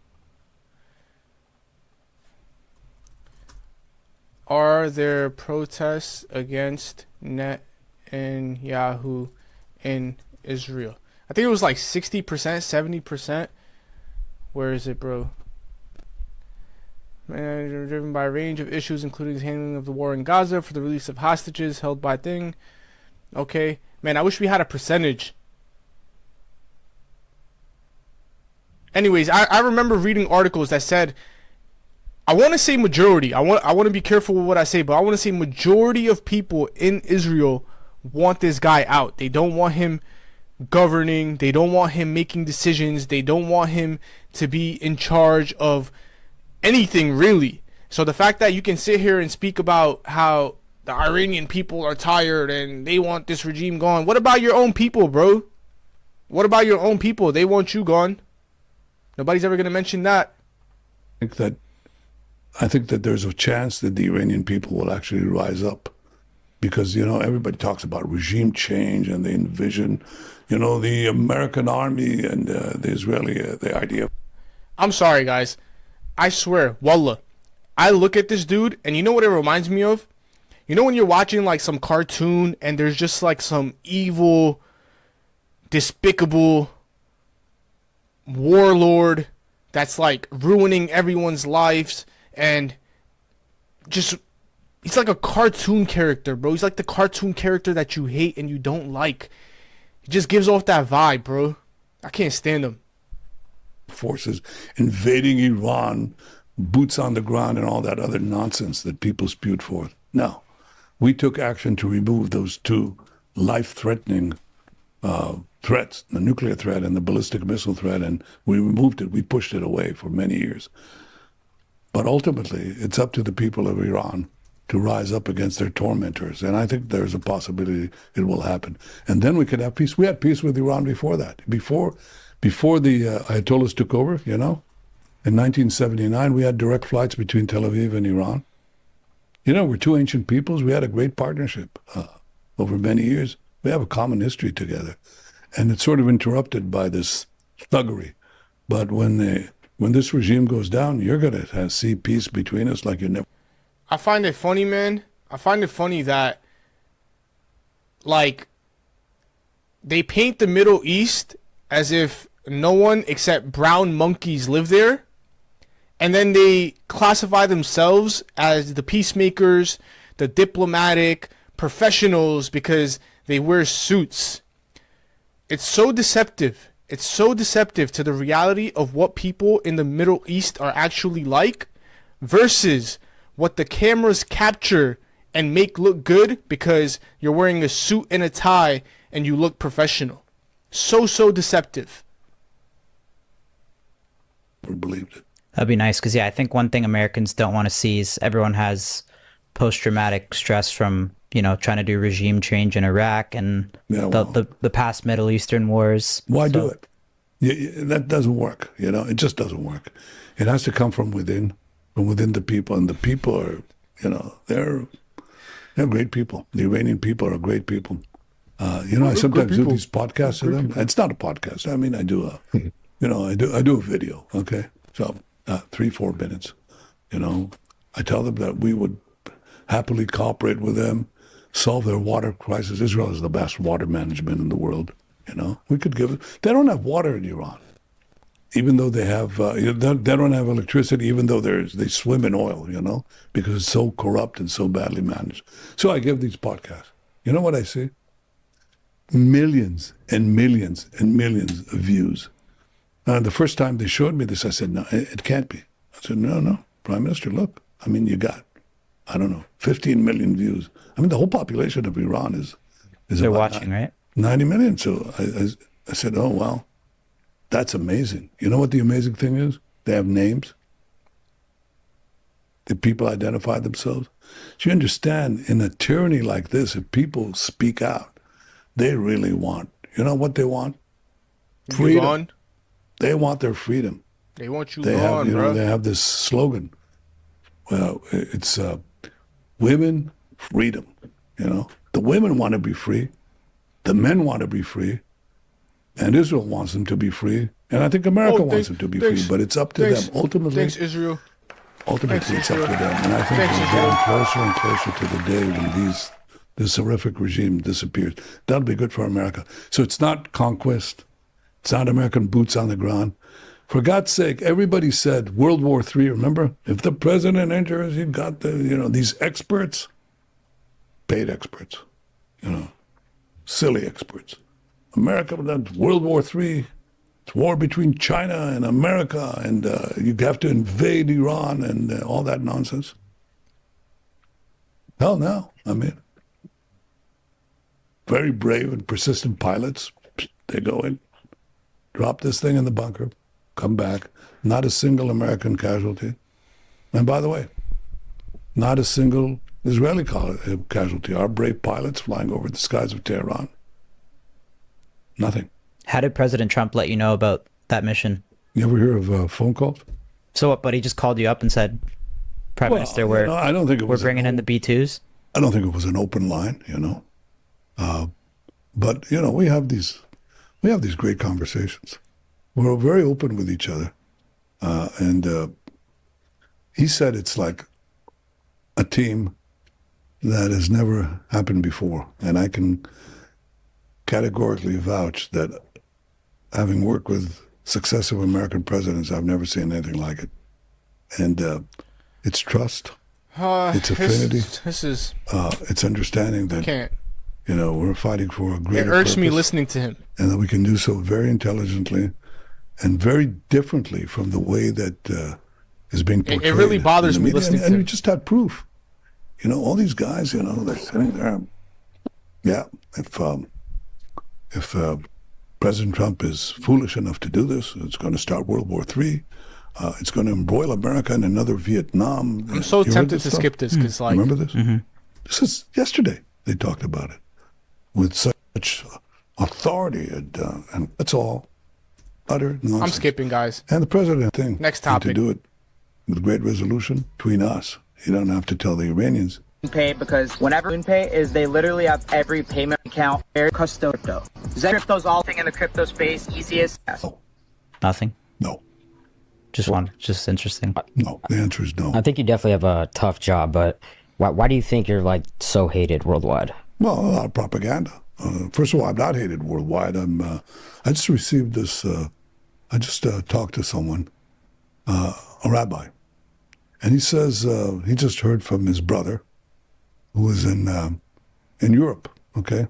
Are there protests against Netanyahu in Israel? I think it was like 60%, 70%. Where is it, bro? Driven by a range of issues, including the handling of the war in Gaza, for the release of hostages held by thing. Okay. Man, I wish we had a percentage. Anyways, I remember reading articles that said, I want to say majority. I want to be careful with what I say, but I want to say majority of people in Israel want this guy out. They don't want him governing. They don't want him making decisions. They don't want him to be in charge of anything, really. So the fact that you can sit here and speak about how the Iranian people are tired and they want this regime gone. What about your own people, bro? What about your own people? They want you gone. Nobody's ever going to mention that. I think that there's a chance that the Iranian people will actually rise up, because, everybody talks about regime change and they envision, the American army and the Israeli, the idea. I'm sorry, guys. I swear, wallah, I look at this dude and you know what it reminds me of? You know when you're watching like some cartoon and there's just like some evil, despicable warlord that's like ruining everyone's lives, and just, he's like a cartoon character, bro. He's like the cartoon character that you hate and you don't like. He just gives off that vibe, bro. I can't stand him. Forces invading Iran, boots on the ground, and all that other nonsense that people spewed forth. No, we took action to remove those two life-threatening threats, the nuclear threat and the ballistic missile threat, and we removed it. We pushed it away for many years. But ultimately, it's up to the people of Iran to rise up against their tormentors. And I think there's a possibility it will happen. And then we could have peace. We had peace with Iran before that. Before the Ayatollahs took over, in 1979, we had direct flights between Tel Aviv and Iran. We're two ancient peoples. We had a great partnership over many years. We have a common history together. And it's sort of interrupted by this thuggery. But when this regime goes down, you're going to see peace between us like you never... I find it funny, man. I find it funny that, like, they paint the Middle East as if no one except brown monkeys live there. And then they classify themselves as the peacemakers, the diplomatic professionals, because they wear suits. It's so deceptive. It's so deceptive to the reality of what people in the Middle East are actually like. versus what the cameras capture and make look good because you're wearing a suit and a tie and you look professional. So deceptive. We believed it. That'd be nice, because I think one thing Americans don't want to see is everyone has post-traumatic stress from trying to do regime change in Iraq and the past Middle Eastern wars. Why do it? That doesn't work. It just doesn't work. It has to come from within the people, and the people are, they're great people. The Iranian people are great people. I sometimes do these podcasts with them. It's not a podcast. I mean, I do I do a video. Okay, so 3-4 minutes. I tell them that we would happily cooperate with them, solve their water crisis. Israel is the best water management in the world. We could give it. They don't have water in Iran, even though they have. They don't have electricity, even though they swim in oil. Because it's so corrupt and so badly managed. So I give these podcasts. You know what I see? Millions and millions and millions of views. The first time they showed me this, I said, no, it can't be. I said, no, Prime Minister, look. I mean, you got, 15 million views. I mean, the whole population of Iran is they're watching, right? 90 million. So I said, oh, well, that's amazing. You know what the amazing thing is? They have names. The people identify themselves. So you understand, in a tyranny like this, if people speak out, they really want, what they want? Freedom. They want their freedom. They want you they gone, have, bro. They have this slogan. Well, it's women, freedom. The women want to be free. The men want to be free. And Israel wants them to be free. And I think America wants them to be free. But it's up to them. Ultimately, thanks, Israel. Ultimately, it's up to them. And I think we're getting closer and closer to the day when this horrific regime disappears. That'll be good for America. So it's not conquest. It's not American boots on the ground. For God's sake, everybody said World War III, remember? If the president enters, you've got these experts, paid experts, silly experts. America, World War III, it's war between China and America, and you have to invade Iran and all that nonsense. Hell no. I mean, very brave and persistent pilots, they go in, drop this thing in the bunker, come back, not a single American casualty. And by the way, not a single Israeli casualty. Our brave pilots flying over the skies of Tehran. Nothing. How did President Trump let you know about that mission? You ever hear of phone calls? So what, but he just called you up and said, Prime Minister, I don't think we're bringing in the B-2s? I don't think it was an open line, But, we have these great conversations. We're very open with each other. And he said it's like a team that has never happened before. And I can categorically vouch that having worked with successive American presidents, I've never seen anything like it. And it's trust, it's affinity, it's understanding that, we're fighting for a greater purpose. It irks me listening to him. And that we can do so very intelligently and very differently from the way that is being portrayed. It really bothers me listening to him. And we just had proof. All these guys, they're sitting there. Yeah, if President Trump is foolish enough to do this, it's going to start World War III. It's going to embroil America in another Vietnam. I'm so tempted to skip this because, remember this? Mm-hmm. This is yesterday. They talked about it with such authority, and that's all utter nonsense. I'm skipping, guys. And the president next topic, to do it with great resolution between us. You don't have to tell the Iranians. Pay, because whenever pay is, they literally have every payment account, very crypto. Is that crypto's all thing in the crypto space easiest? Yes. No. Nothing. No. Just interesting. No, the answer is no. I think you definitely have a tough job, but why do you think you're so hated worldwide? Well, a lot of propaganda. First of all, I'm not hated worldwide. I just received this. I just talked to someone, a rabbi, and he says he just heard from his brother, who was in Europe, okay,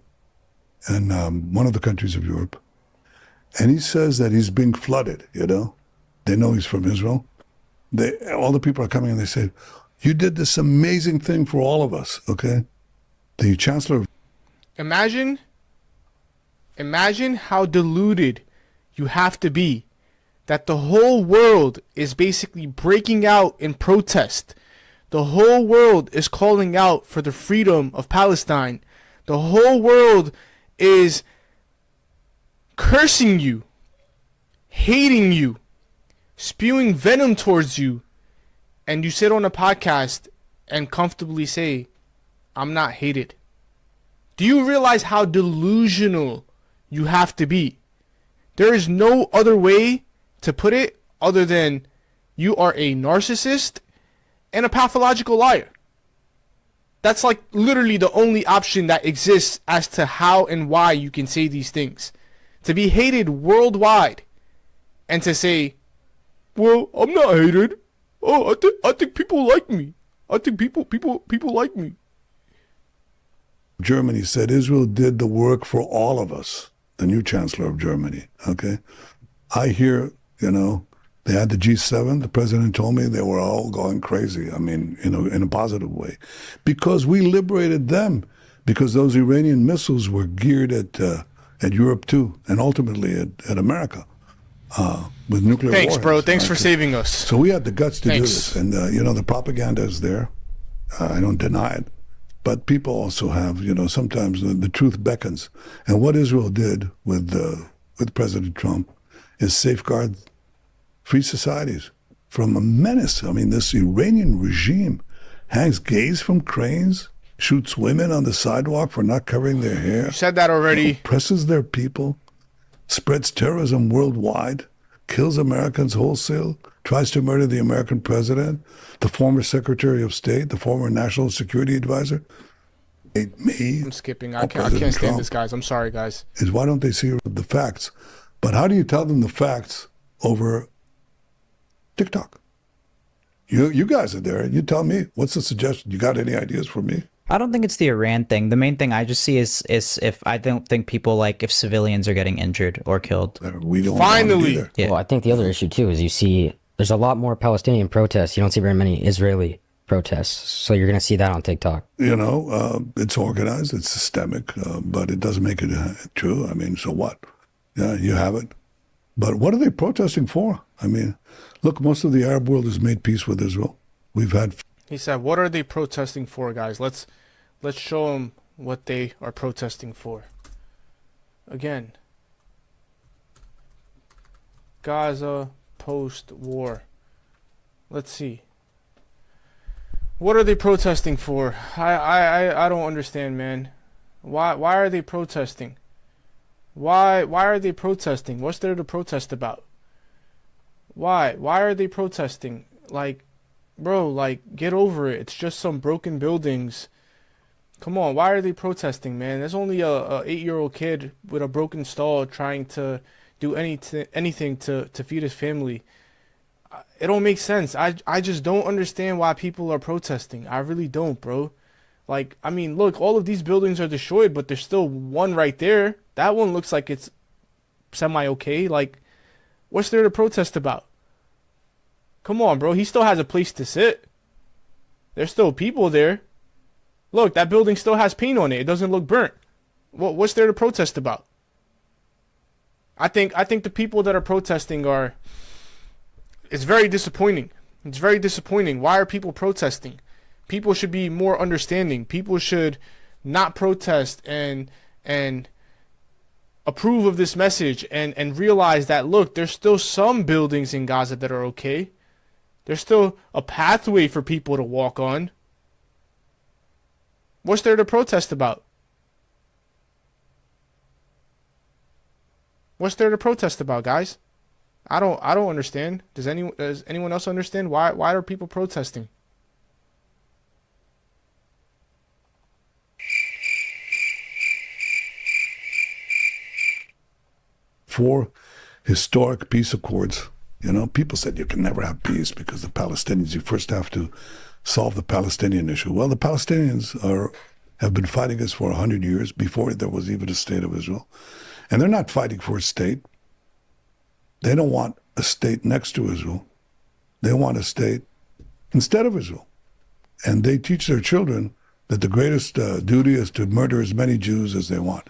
and one of the countries of Europe, and he says that he's being flooded. They know he's from Israel, all the people are coming and they say, you did this amazing thing for all of us, okay? The chancellor of Imagine how deluded you have to be that the whole world is basically breaking out in protest. The whole world is calling out for the freedom of Palestine. The whole world is cursing you, hating you, spewing venom towards you, and you sit on a podcast and comfortably say, I'm not hated. Do you realize how delusional you have to be? There is no other way to put it other than you are a narcissist and a pathological liar. That's like literally the only option that exists as to how and why you can say these things. To be hated worldwide and to say, well, I'm not hated. Oh, I think people like me. I think people like me. Germany said Israel did the work for all of us, the new chancellor of Germany, okay? I hear, they had the G7. The president told me they were all going crazy. I mean, in a positive way, because we liberated them, because those Iranian missiles were geared at Europe too, and ultimately at America with nuclear Thanks, warheads. bro. Thanks for Okay? saving us. So we had the guts to do Thanks. this, and the propaganda is there. I don't deny it, but people also have, sometimes the truth beckons. And what Israel did with President Trump is safeguard free societies from a menace. I mean, this Iranian regime hangs gays from cranes, shoots women on the sidewalk for not covering their hair. You said that already. Oppresses their people, spreads terrorism worldwide, kills Americans wholesale, tries to murder the American president, the former Secretary of State, the former National Security Advisor. Me, I'm skipping. or I can't President stand Trump, this, guys. I'm sorry, guys. is why don't they see the facts? But how do you tell them the facts over TikTok? You guys are there. You tell me. What's the suggestion? You got any ideas for me? I don't think it's the Iran thing. The main thing I just see is if I don't think people like if civilians are getting injured or killed. We don't want Finally. it either. Yeah. Well, I think the other issue too is you see there's a lot more Palestinian protests. You don't see very many Israeli protests, so you're going to see that on TikTok. It's organized, it's systemic, but it doesn't make it true. I mean, so what? Yeah, you have it. But what are they protesting for? I mean, look, most of the Arab world has made peace with Israel. We've had He said, what are they protesting for, guys? Let's show them what they are protesting for. Again, Gaza post-war. Let's see. What are they protesting for? I don't understand, man. Why are they protesting? Why are they protesting? What's there to protest about? Why are they protesting? Like, bro, get over it. It's just some broken buildings. Come on, why are they protesting, man? There's only a 8-year-old kid with a broken stall trying to do anything to feed his family. It don't make sense. I just don't understand why people are protesting. I really don't, bro. I mean, look, all of these buildings are destroyed, but there's still one right there. That one looks like it's semi-okay. What's there to protest about? Come on, bro. He still has a place to sit. There's still people there. Look, that building still has paint on it. It doesn't look burnt. What's there to protest about? I think the people that are protesting are... It's very disappointing. It's very disappointing. Why are people protesting? People should be more understanding. People should not protest and approve of this message and realize that, look, there's still some buildings in Gaza that are okay. There's still a pathway for people to walk on. What's there to protest about? What's there to protest about, guys? I don't understand. Does anyone else understand why are people protesting? For historic peace accords. People said you can never have peace because the Palestinians, you first have to solve the Palestinian issue. Well, the Palestinians have been fighting this for 100 years before there was even a state of Israel. And they're not fighting for a state. They don't want a state next to Israel. They want a state instead of Israel. And they teach their children that the greatest duty is to murder as many Jews as they want.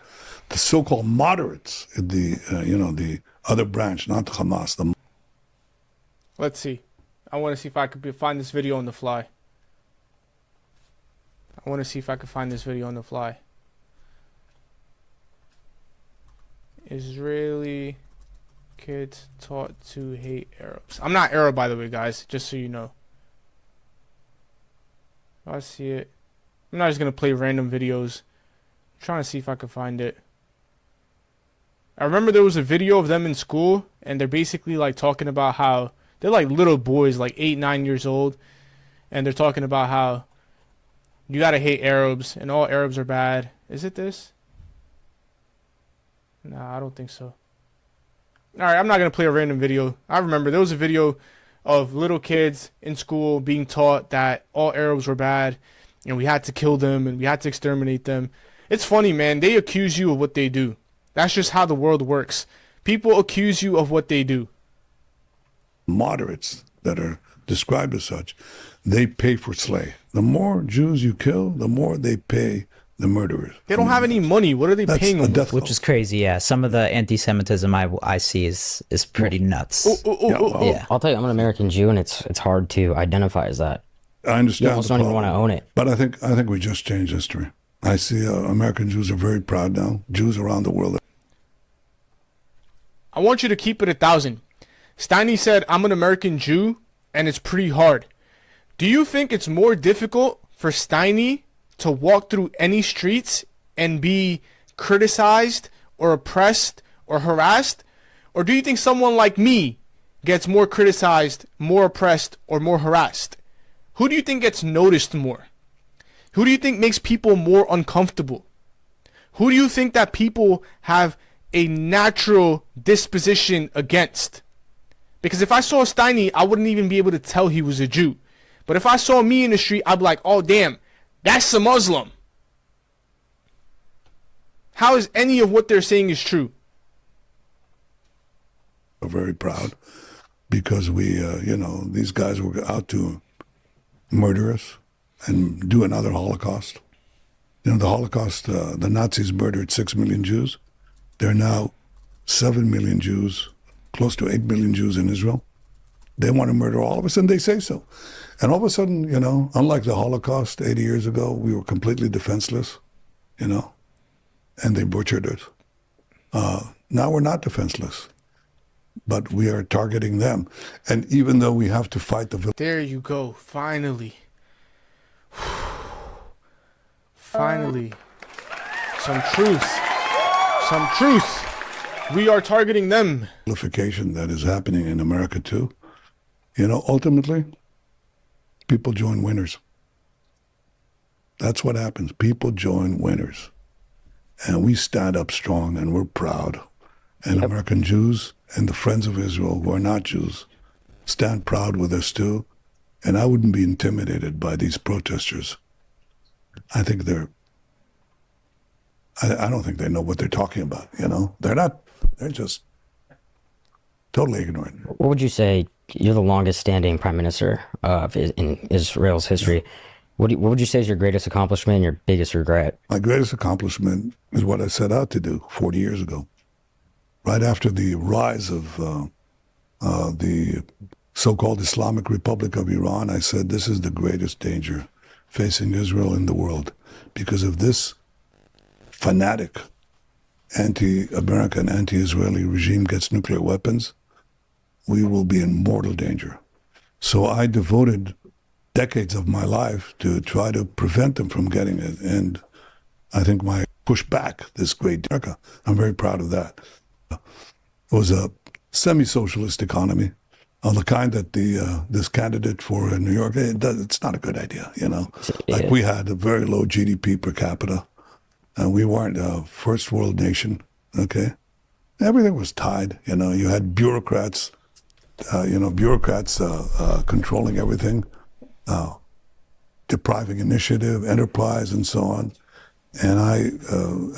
The so-called moderates, the other branch, not Hamas. Let's see. I want to see if I could find this video on the fly. Israeli kids taught to hate Arabs. I'm not Arab, by the way, guys, just so you know. I see it. I'm not just going to play random videos. I'm trying to see if I can find it. I remember there was a video of them in school, and they're basically like talking about how they're like little boys, like 8, 9 years old, and they're talking about how you gotta hate Arabs and all Arabs are bad. Is it this? Nah, I don't think so. Alright, I'm not gonna play a random video. I remember there was a video of little kids in school being taught that all Arabs were bad and we had to kill them and we had to exterminate them. It's funny, man. They accuse you of what they do. That's just how the world works. People accuse you of what they do. Moderates that are described as such, they pay for slay. The more Jews you kill, the more they pay the murderers. They don't have any money. What are they paying them? Which is crazy, yeah. Some of the anti-Semitism I see is pretty nuts. Yeah. I'll tell you, I'm an American Jew, and it's hard to identify as that. I understand. You almost don't even want to own it. But I think we just changed history. I see American Jews are very proud now. Jews around the world. I want you to keep it 1,000. Steiny said, I'm an American Jew, and it's pretty hard. Do you think it's more difficult for Steiny to walk through any streets and be criticized or oppressed or harassed? Or do you think someone like me gets more criticized, more oppressed, or more harassed? Who do you think gets noticed more? Who do you think makes people more uncomfortable? Who do you think that people have a natural disposition against? Because if I saw Steiny, I wouldn't even be able to tell he was a Jew. But if I saw me in the street, I'd be like, oh, damn, that's a Muslim. How is any of what they're saying is true? We're very proud because we, these guys were out to murder us and do another Holocaust. The Holocaust, the Nazis murdered 6 million Jews. There are now 7 million Jews, close to 8 million Jews in Israel. They want to murder all of us, and they say so. And all of a sudden, unlike the Holocaust 80 years ago, we were completely defenseless, and they butchered us. Now we're not defenseless, but we are targeting them. And even though we have to fight the... There you go, finally. Finally. Some truth. Some truth. We are targeting them. Vilification that is happening in America too. Ultimately, people join winners. That's what happens. People join winners. And we stand up strong and we're proud. And American Jews and the friends of Israel who are not Jews stand proud with us too. And I wouldn't be intimidated by these protesters. I think I don't think they know what they're talking about, they're just totally ignorant. What would you say? You're the longest standing prime minister in Israel's history. What would you say is your greatest accomplishment and your biggest regret? My greatest accomplishment is what I set out to do 40 years ago. Right after the rise of the so-called Islamic Republic of Iran, I said this is the greatest danger facing Israel in the world. Because of this fanatic anti-American, anti-Israeli regime gets nuclear weapons, we will be in mortal danger. So I devoted decades of my life to try to prevent them from getting it. And I think my push back this great America, I'm very proud of that. It was a semi-socialist economy of the kind that this candidate for New York, it's not a good idea, Like we had a very low GDP per capita. And we weren't a first world nation, okay? Everything was tied, You had bureaucrats, controlling everything, depriving initiative, enterprise, and so on. And I,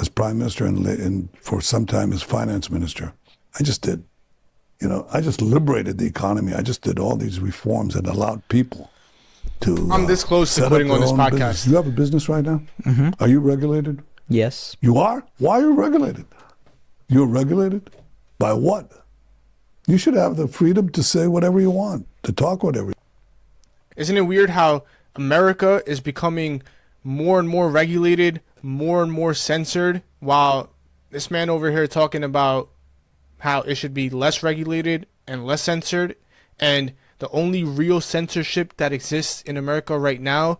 as prime minister and for some time as finance minister, I just did I just liberated the economy. I just did all these reforms and allowed people to. I'm this close to set up quitting on their this own podcast. business. You have a business right now? Mm-hmm. Are you regulated? Yes. You are? Why are you regulated? You're regulated? By what? You should have the freedom to say whatever you want, to talk whatever. Isn't it weird how America is becoming more and more regulated, more and more censored, while this man over here talking about how it should be less regulated and less censored, and the only real censorship that exists in America right now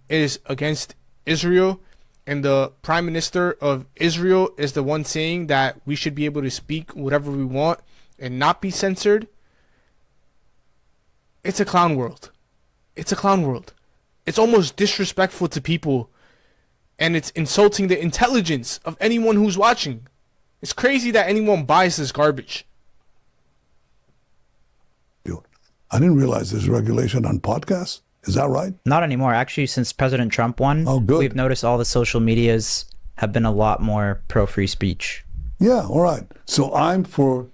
is against Israel, and the Prime Minister of Israel is the one saying that we should be able to speak whatever we want and not be censored. It's a clown world. It's a clown world. It's almost disrespectful to people, and it's insulting the intelligence of anyone who's watching. It's crazy that anyone buys this garbage. I didn't realize there's regulation on podcasts. Is that right? Not anymore. Actually, since President Trump won, Good. we've noticed all the social medias have been a lot more pro-free speech. Yeah, all right. So I'm for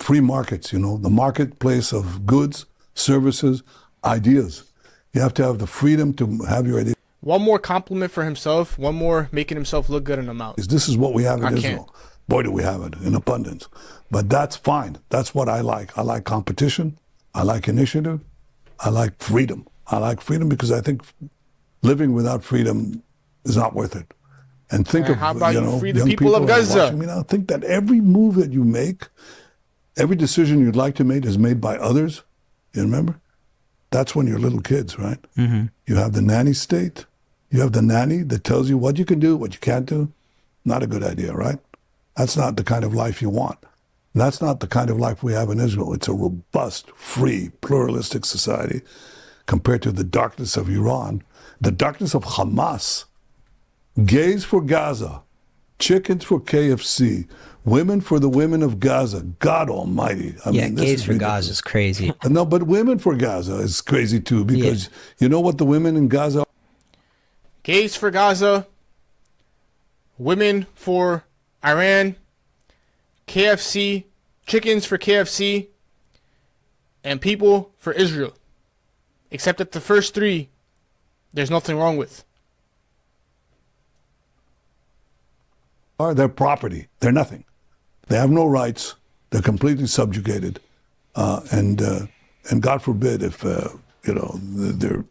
free markets, the marketplace of goods, services, ideas. You have to have the freedom to have your ideas. One more compliment for himself, one more making himself look good in the mouth. This is what we have in I Israel. can't. Boy, do we have it in abundance. But that's fine. That's what I like. I like competition. I like initiative. I like freedom. I like freedom because I think living without freedom is not worth it. And think of, how about you free the young people of who are Gaza? watching me now. Think that every move that you make, every decision you'd like to make is made by others. You remember? That's when you're little kids, right? Mm-hmm. You have the nanny state. You have the nanny that tells you what you can do, what you can't do. Not a good idea, right? That's not the kind of life you want. That's not the kind of life we have in Israel. It's a robust, free, pluralistic society compared to the darkness of Iran, the darkness of Hamas. Gays for Gaza, chickens for KFC, women for the women of Gaza. God Almighty. I mean, this gays is for ridiculous. Gaza is crazy. No, but women for Gaza is crazy too because you know what the women in Gaza. Gays for Gaza, women for Iran, KFC, chickens for KFC, and people for Israel. Except that the first three, there's nothing wrong with. Are their property. They're nothing. They have no rights. They're completely subjugated. And God forbid if, they're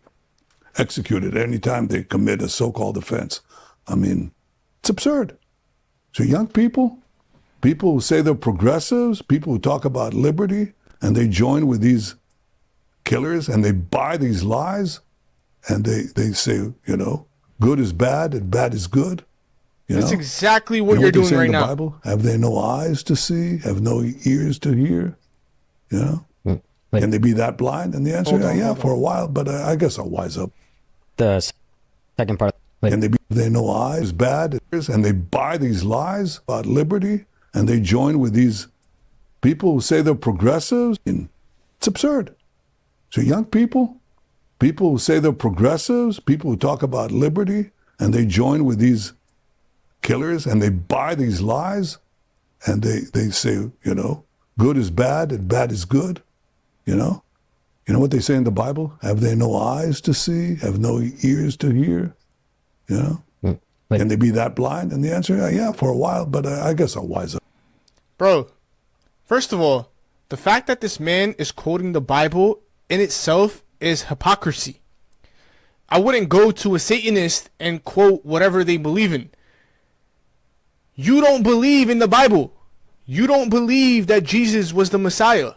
executed any time they commit a so-called offense. I mean, it's absurd. So young people who say they're progressives, people who talk about liberty, and they join with these killers and they buy these lies and they say, good is bad and bad is good. That's exactly what You know you're they doing say in right the now. Bible? Have they no eyes to see? Have no ears to hear? Can they be that blind? And the answer is for a while, but I guess I'll wise up. The second part. Can they no eyes, bad, and they buy these lies about liberty, and they join with these people who say they're progressives? It's absurd. So young people who say they're progressives, people who talk about liberty, and they join with these killers, and they buy these lies, and they say, good is bad and bad is good, You know what they say in the Bible? Have they no eyes to see? Have no ears to hear? Can they be that blind? And the answer, for a while, but I guess I'll wise up. Bro, first of all, the fact that this man is quoting the Bible in itself is hypocrisy. I wouldn't go to a Satanist and quote whatever they believe in. You don't believe in the Bible. You don't believe that Jesus was the Messiah.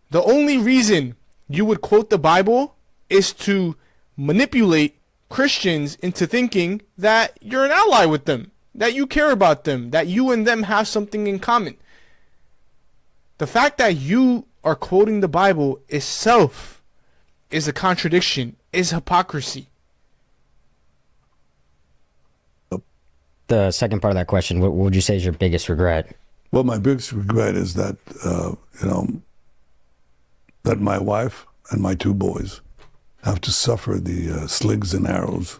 The only reason you would quote the Bible is to manipulate Christians into thinking that you're an ally with them, that you care about them, that you and them have something in common. The fact that you are quoting the Bible itself is a contradiction, is hypocrisy. The second part of that question, what would you say is your biggest regret? Well, my biggest regret is that, that my wife and my two boys have to suffer the slings and arrows,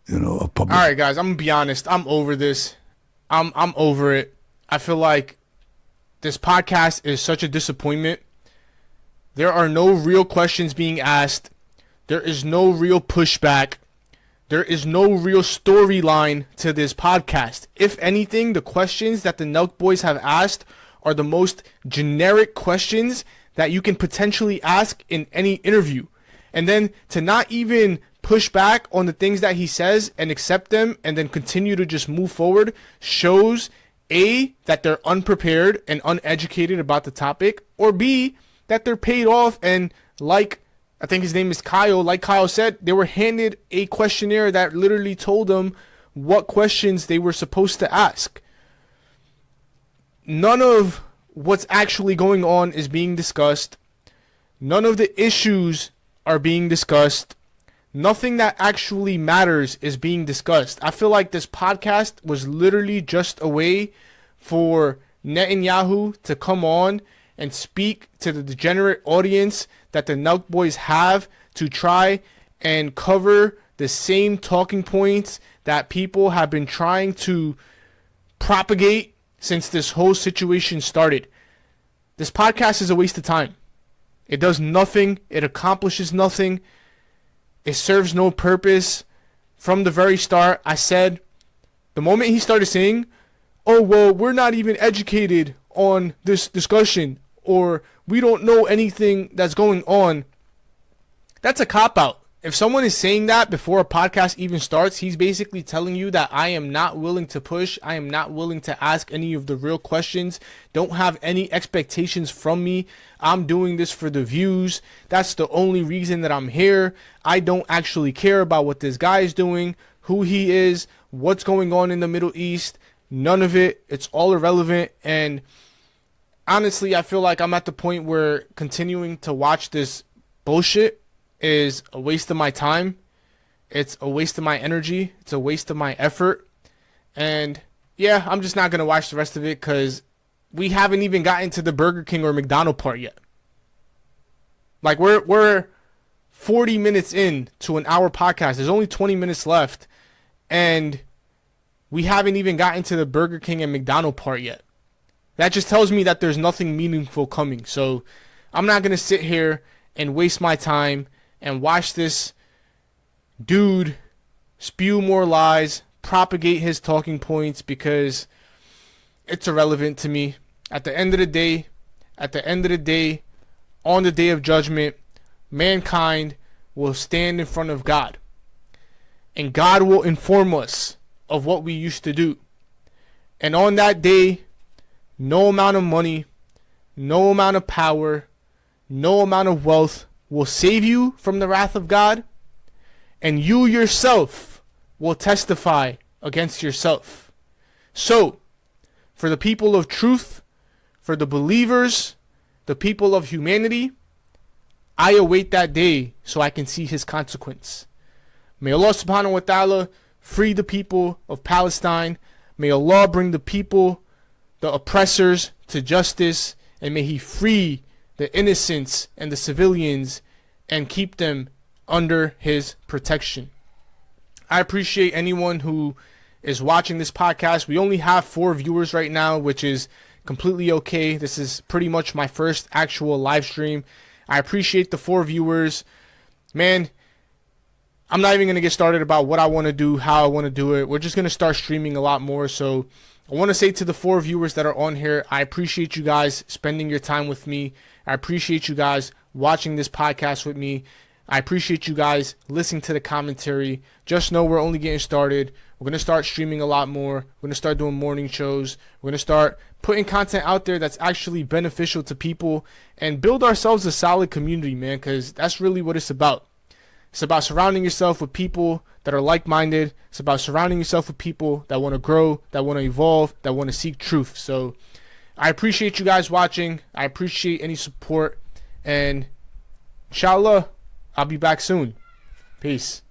of public. All right, guys, I'm gonna be honest. I'm over this. I'm over it. I feel like this podcast is such a disappointment. There are no real questions being asked. There is no real pushback. There is no real storyline to this podcast. If anything, the questions that the Nelk Boys have asked are the most generic questions that you can potentially ask in any interview. And then to not even push back on the things that he says and accept them and then continue to just move forward shows A, that they're unprepared and uneducated about the topic, or B, that they're paid off and, like I think his name is Kyle, like Kyle said, they were handed a questionnaire that literally told them what questions they were supposed to ask. None of what's actually going on is being discussed. None of the issues are being discussed. Nothing that actually matters is being discussed. I feel like this podcast was literally just a way for Netanyahu to come on and speak to the degenerate audience that the Nelk Boys have to try and cover the same talking points that people have been trying to propagate since this whole situation started. This podcast is a waste of time. It does nothing. It accomplishes nothing. It serves no purpose. From the very start, I said, the moment he started saying, oh, well, we're not even educated on this discussion, or we don't know anything that's going on, that's a cop-out. If someone is saying that before a podcast even starts, he's basically telling you that I am not willing to push, I am not willing to ask any of the real questions, don't have any expectations from me, I'm doing this for the views, that's the only reason that I'm here, I don't actually care about what this guy is doing, who he is, what's going on in the Middle East, none of it, it's all irrelevant. And honestly, I feel like I'm at the point where continuing to watch this bullshit is a waste of my time. It's a waste of my energy. It's a waste of my effort. And yeah, I'm just not going to watch the rest of it because we haven't even gotten to the Burger King or McDonald's part yet. Like we're 40 minutes in to an hour podcast. There's only 20 minutes left. And we haven't even gotten to the Burger King and McDonald's part yet. That just tells me that there's nothing meaningful coming. So I'm not going to sit here and waste my time and watch this dude spew more lies, propagate his talking points, because it's irrelevant to me. At the end of the day, on the day of judgment, mankind will stand in front of God. And God will inform us of what we used to do. And on that day, no amount of money, no amount of power, no amount of wealth will save you from the wrath of God, and you yourself will testify against yourself. So, for the people of truth, for the believers, the people of humanity, I await that day so I can see his consequence. May Allah subhanahu wa ta'ala free the people of Palestine. May Allah bring the people, the oppressors, to justice, and may he free the innocents and the civilians and keep them under his protection. I appreciate anyone who is watching this podcast. We only have 4 viewers right now, which is completely okay. This is pretty much my first actual live stream. I appreciate the 4 viewers. Man, I'm not even going to get started about what I want to do, how I want to do it. We're just going to start streaming a lot more. So I want to say to the 4 viewers that are on here, I appreciate you guys spending your time with me. I appreciate you guys watching this podcast with me. I appreciate you guys listening to the commentary. Just know we're only getting started. We're going to start streaming a lot more. We're going to start doing morning shows. We're going to start putting content out there that's actually beneficial to people and build ourselves a solid community, man, because that's really what it's about. It's about surrounding yourself with people that are like-minded. It's about surrounding yourself with people that want to grow, that want to evolve, that want to seek truth. So I appreciate you guys watching. I appreciate any support. And inshallah, I'll be back soon. Peace.